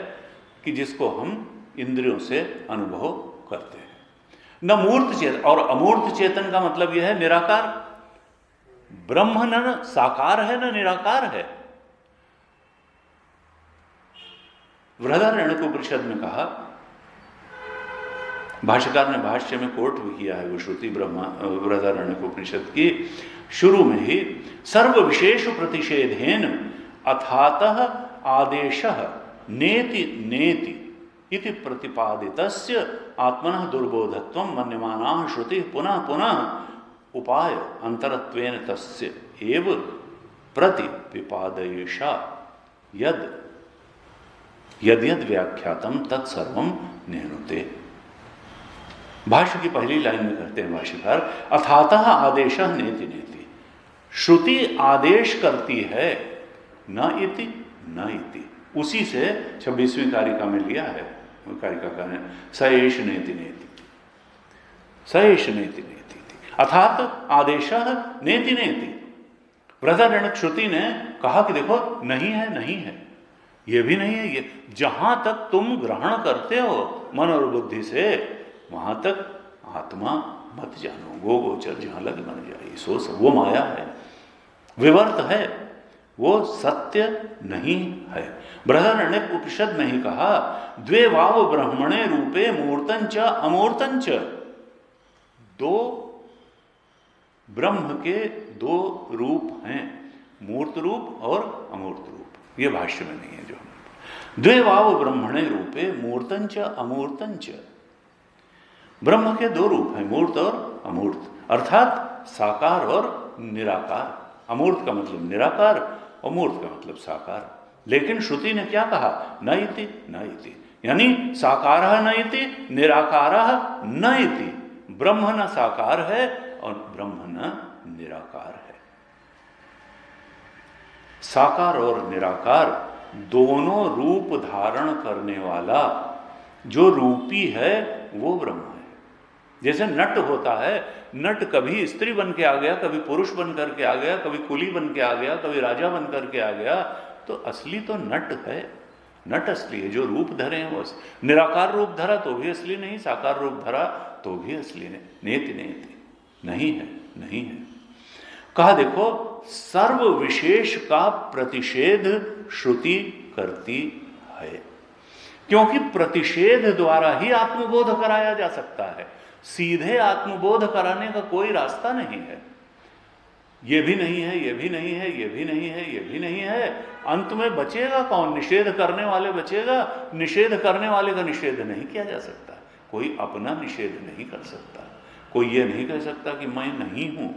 कि जिसको हम इंद्रियों से अनुभव करते हैं। न मूर्त चेतन, और अमूर्त चेतन का मतलब यह है निराकार। ब्रह्म न साकार है न निराकार है। बृहदारण्यकोपनिषद में कहा, भाष्यकार ने भाष्य में कोट भी किया है वो श्रुति बृहदारण्यकोपनिषद की, शुरू में ही सर्व विशेष प्रतिषेधेन अथातः आदेशः नेति नेति इति प्रतिपादितस्य आत्मनः दुर्बोधत्वं मन्यमानाः श्रुति पुनः पुनः उपाय अंतरत्वेन तस्य एव प्रतिपिपादयेषा यद यद व्याख्यातम तत्सर्वं निहनुते। भाष्य की पहली लाइन में कहते हैं भाष्यकार, अथातः आदेशः नेति नेति, श्रुति आदेश करती है, न इति न इति, उसी से 26वीं कारिका में लिया है। कारिका का है सएष नेति नेति, सएष नेति नेति, अर्थात आदेशः नेति नेति। बृहदारण्यक श्रुति ने कहा कि देखो, नहीं है, नहीं है, ये भी नहीं है, ये जहां तक तुम ग्रहण करते हो मन और बुद्धि से, वहां तक आत्मा मत जानो, वो गोचर जहां लग मन जाए, सो सब वो माया है, विवर्त है, वो सत्य नहीं है। बृहदारण्यक उपनिषद में ही कहा, द्वे वाव ब्रह्मणे रूपे मूर्तंच अमूर्तंच, दो ब्रह्म के दो रूप हैं, मूर्त रूप और अमूर्त रूप। ये भाष्य में नहीं है जो हम, द्वे वाव ब्रह्मणे रूपे मूर्तंच अमूर्तंच, ब्रह्म के दो रूप हैं, मूर्त और अमूर्त, अर्थात साकार और निराकार। अमूर्त का मतलब निराकार, अमूर्त का मतलब साकार। लेकिन श्रुति ने क्या कहा? न इति न इति, यानी साकारः न इति, निराकारः न इति। ब्रह्म न साकार है और ब्रह्म न निराकार है। साकार और निराकार दोनों रूप धारण करने वाला जो रूपी है वो ब्रह्म है। जैसे नट होता है, नट कभी स्त्री बन के आ गया, कभी पुरुष बन करके आ गया, कभी कुली बन के आ गया, कभी राजा बन करके आ गया, तो असली तो नट है, नट असली है। जो रूप धरे हैं वो निराकार रूप धरा तो भी असली नहीं, साकार रूप धरा तो भी असली नहीं। नेति नेति, नहीं है, नहीं है। कहा देखो, सर्व विशेष का प्रतिषेध श्रुति करती है, क्योंकि प्रतिषेध द्वारा ही आत्मबोध कराया जा सकता है। सीधे आत्मबोध कराने का कोई रास्ता नहीं है। ये भी नहीं है, ये भी नहीं है, ये भी नहीं है, ये भी नहीं है, अंत में बचेगा कौन? निषेध करने वाले बचेगा। निषेध करने वाले का निषेध नहीं किया जा सकता। कोई अपना निषेध नहीं कर सकता। कोई ये नहीं कह सकता कि मैं नहीं हूं।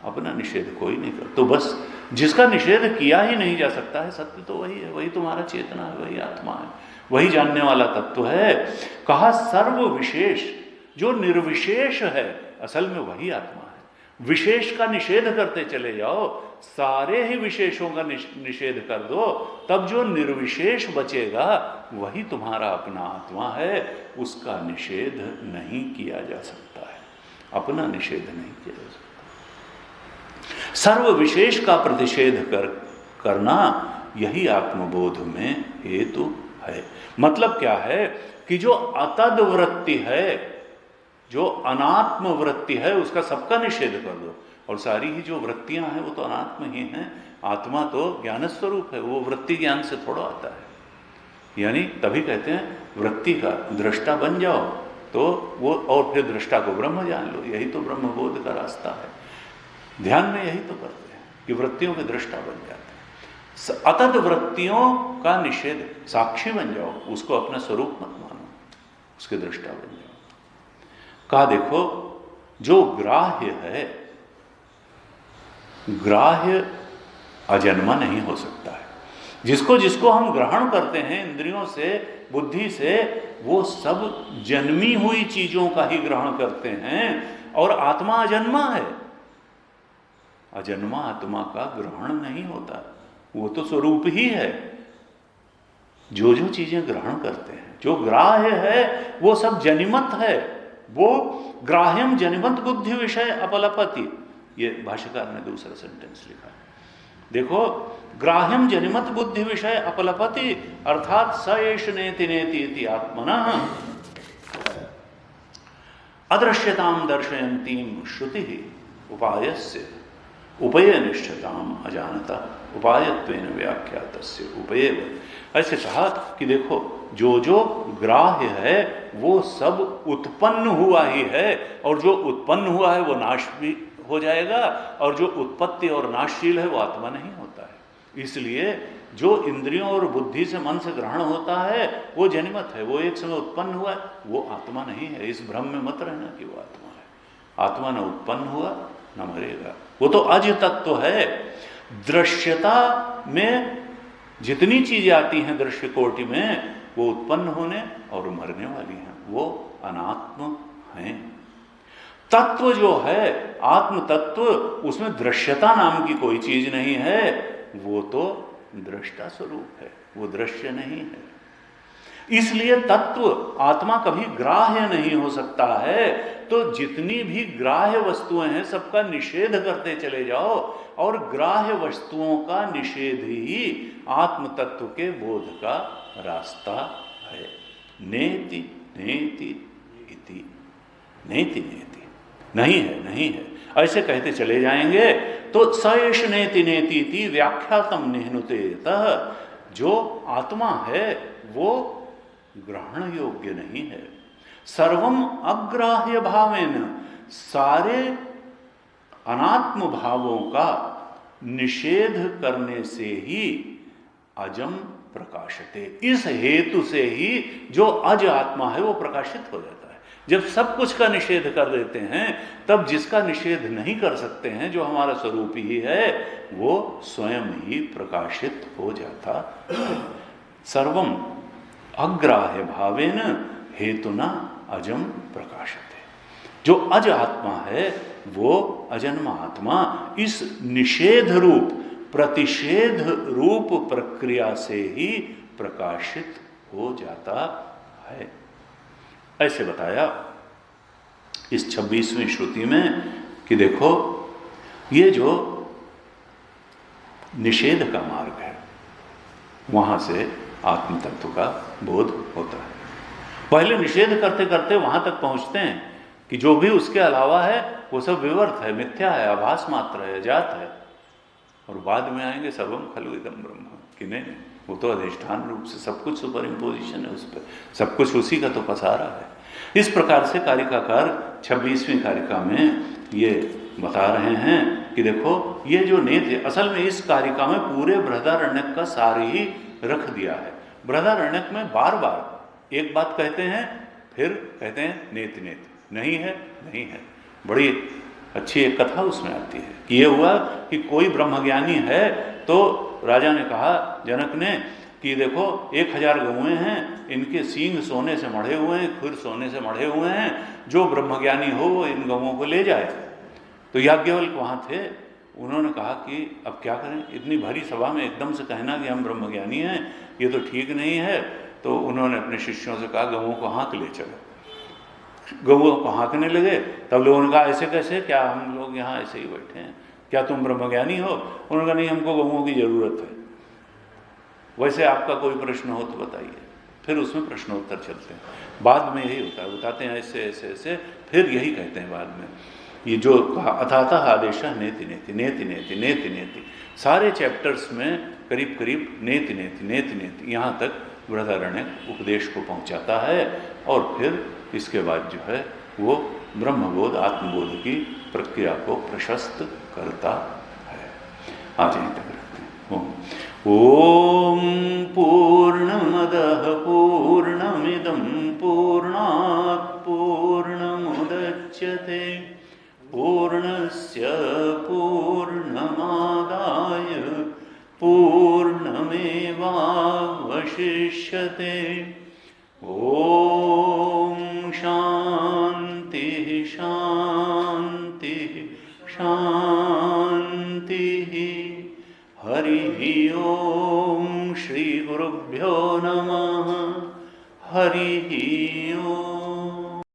अपना निषेध कोई नहीं कर। तो बस जिसका निषेध किया ही नहीं जा सकता है, सत्य तो वही है, वही तुम्हारा चेतना है, वही आत्मा है, वही जानने वाला तत्व है। कहा सर्व विशेष, जो निर्विशेष है असल में वही आत्मा है। विशेष का निषेध करते चले जाओ, सारे ही विशेषों का निषेध कर दो, तब जो निर्विशेष बचेगा वही तुम्हारा अपना आत्मा है। उसका निषेध नहीं किया जा सकता है, अपना निषेध नहीं किया जा सकता। सर्व विशेष का प्रतिषेध करना यही आत्मबोध में हेतु है। मतलब क्या है कि जो अतद वृत्ति है, जो अनात्म वृत्ति है, उसका सबका निषेध कर दो। और सारी ही जो वृत्तियां हैं वो तो अनात्म ही हैं। आत्मा तो ज्ञान स्वरूप है, वो वृत्ति ज्ञान से थोड़ा आता है। यानी तभी कहते हैं वृत्ति का दृष्टा बन जाओ तो वो, और फिर दृष्टा को ब्रह्म जान लो। यही तो ब्रह्मबोध का रास्ता है। ध्यान में यही तो करते हैं कि वृत्तियों के दृष्टा बन जाते हैं। अतद वृत्तियों का निषेध, साक्षी बन जाओ, उसको अपना स्वरूप मत मानो, उसके दृष्टा बन जाओ। कहा देखो, जो ग्राह्य है, ग्राह्य अजन्मा नहीं हो सकता है। जिसको जिसको हम ग्रहण करते हैं इंद्रियों से, बुद्धि से, वो सब जन्मी हुई चीजों का ही ग्रहण करते हैं। और आत्मा अजन्मा है। अजन्मा आत्मा का ग्रहण नहीं होता, वो तो स्वरूप ही है। जो जो चीजें ग्रहण करते हैं, जो ग्राह्य है, वो सब जनिमत है। वो ग्राह्यम जनिमत बुद्धि विषय अपलपति, ये भाष्यकार ने दूसरा सेंटेंस लिखा है। देखो, ग्राह्यम जनिमत बुद्धि विषय अपलपति, अर्थात स एष नेति नेति इति आत्मनः अदृश्यताम दर्शयन्तीम श्रुति उपायस्य उपयनिष्ठताम अजानता उपायत्वेन व्याख्यातस्य उपयेव। ऐसे कहा कि देखो, जो जो ग्राह्य है वो सब उत्पन्न हुआ ही है, और जो उत्पन्न हुआ है वो नाश भी हो जाएगा, और जो उत्पत्ति और नाशशील है वो आत्मा नहीं होता है। इसलिए जो इंद्रियों और बुद्धि से, मन से ग्रहण होता है वो जनिमत है, वो एक समय उत्पन्न हुआ है, वो आत्मा नहीं है। इस भ्रम में मत रहना कि वो आत्मा है। आत्मा न उत्पन्न हुआ न मरेगा, वो तो अज तत्व है। दृश्यता में जितनी चीजें आती हैं दृश्य कोटि में, वो उत्पन्न होने और मरने वाली हैं, वो अनात्म हैं। तत्व जो है, आत्म तत्व, उसमें दृश्यता नाम की कोई चीज नहीं है, वो तो दृष्टा स्वरूप है, वो दृश्य नहीं है। इसलिए तत्व, आत्मा कभी ग्राह्य नहीं हो सकता है। तो जितनी भी ग्राह्य वस्तुएं हैं सबका निषेध करते चले जाओ, और ग्राह्य वस्तुओं का निषेध ही आत्म तत्व के बोध का रास्ता है। नेति नेति इति, नेति नेति, नहीं है, नहीं है, ऐसे कहते चले जाएंगे तो स एष नेति नेति इति व्याख्यातम निह्नुतेतः, जो आत्मा है वो ग्रहण योग्य नहीं है। सर्वम अग्राह्य भावेन, सारे अनात्म भावों का निषेध करने से ही अजम प्रकाशते, इस हेतु से ही जो अज आत्मा है वो प्रकाशित हो जाता है। जब सब कुछ का निषेध कर देते हैं, तब जिसका निषेध नहीं कर सकते हैं, जो हमारा स्वरूप ही है, वो स्वयं ही प्रकाशित हो जाता है। सर्वम अग्राह्य भावेन हेतुना अजम प्रकाशते, जो अज आत्मा है वो अजन्मा आत्मा इस निषेध रूप, प्रतिषेध रूप प्रक्रिया से ही प्रकाशित हो जाता है। ऐसे बताया इस 26वीं श्रुति में कि देखो, ये जो निषेध का मार्ग है, वहां से आत्म तत्व का बोध होता है। पहले निषेध करते करते वहां तक पहुंचते हैं कि जो भी उसके अलावा है वो सब विवर्त है, मिथ्या है, आभास मात्र है, जात है। और बाद में आएंगे सर्वम खलु इदं ब्रह्म, कि नहीं, वो तो अधिष्ठान रूप से सब कुछ सुपर इम्पोजिशन है उस पर, सब कुछ उसी का तो पसारा है। इस प्रकार से कारिकाकार 26वीं कारिका में ये बता रहे हैं कि देखो ये जो नेत है, असल में इस कारिका में पूरे बृहदारण्यक का सार ही रख दिया है। बृहदारण्यक में बार बार एक बात कहते हैं, फिर कहते हैं नेति नेति, नहीं है नहीं है। बड़ी अच्छी एक कथा उसमें आती है कि ये हुआ कि कोई ब्रह्मज्ञानी है, तो राजा ने कहा, जनक ने, कि देखो 1000 गौएं हैं, इनके सींग सोने से मढ़े हुए हैं, खुर सोने से मढ़े हुए हैं, जो ब्रह्मज्ञानी हो वो इन गौओं को ले जाए। तो याज्ञवल्क्य वहाँ थे, उन्होंने कहा कि अब क्या करें, इतनी भरी सभा में एकदम से कहना कि हम ब्रह्मज्ञानी हैं, ये तो ठीक नहीं है। तो उन्होंने अपने शिष्यों से कहा गौओं को हाँक ले चलो। गौओं को हाँकने लगे, तब लोगों ने कहा ऐसे कैसे, क्या हम लोग यहाँ ऐसे ही बैठे हैं, क्या तुम ब्रह्मज्ञानी हो? उन्होंने कहा नहीं, हमको गौओं की ज़रूरत है, वैसे आपका कोई प्रश्न हो तो बताइए। फिर उसमें प्रश्नोत्तर चलते हैं, बाद में यही होता है, बताते हैं ऐसे ऐसे ऐसे, फिर यही कहते हैं बाद में, ये जो कहा अथातः आदेश नेति नेति नेति नेति नेति नेति, सारे चैप्टर्स में करीब करीब नेति नेति नेति नेति यहाँ तक बृहदारण्यक उपदेश को पहुँचाता है। और फिर इसके बाद जो है वो ब्रह्मबोध आत्मबोध की प्रक्रिया को प्रशस्त करता है। आज यहीं तक रखते हैं। ओम पूर्णमदः पूर्णमिदं पूर्णात् पूर्णमुदच्यते पूर्णस्य पूर्णमादाय पूर्णमेवावशिष्यते। ओम शांति शांति शांति। हरि ओम। श्री गुरुभ्यो नमः। हरि ओम।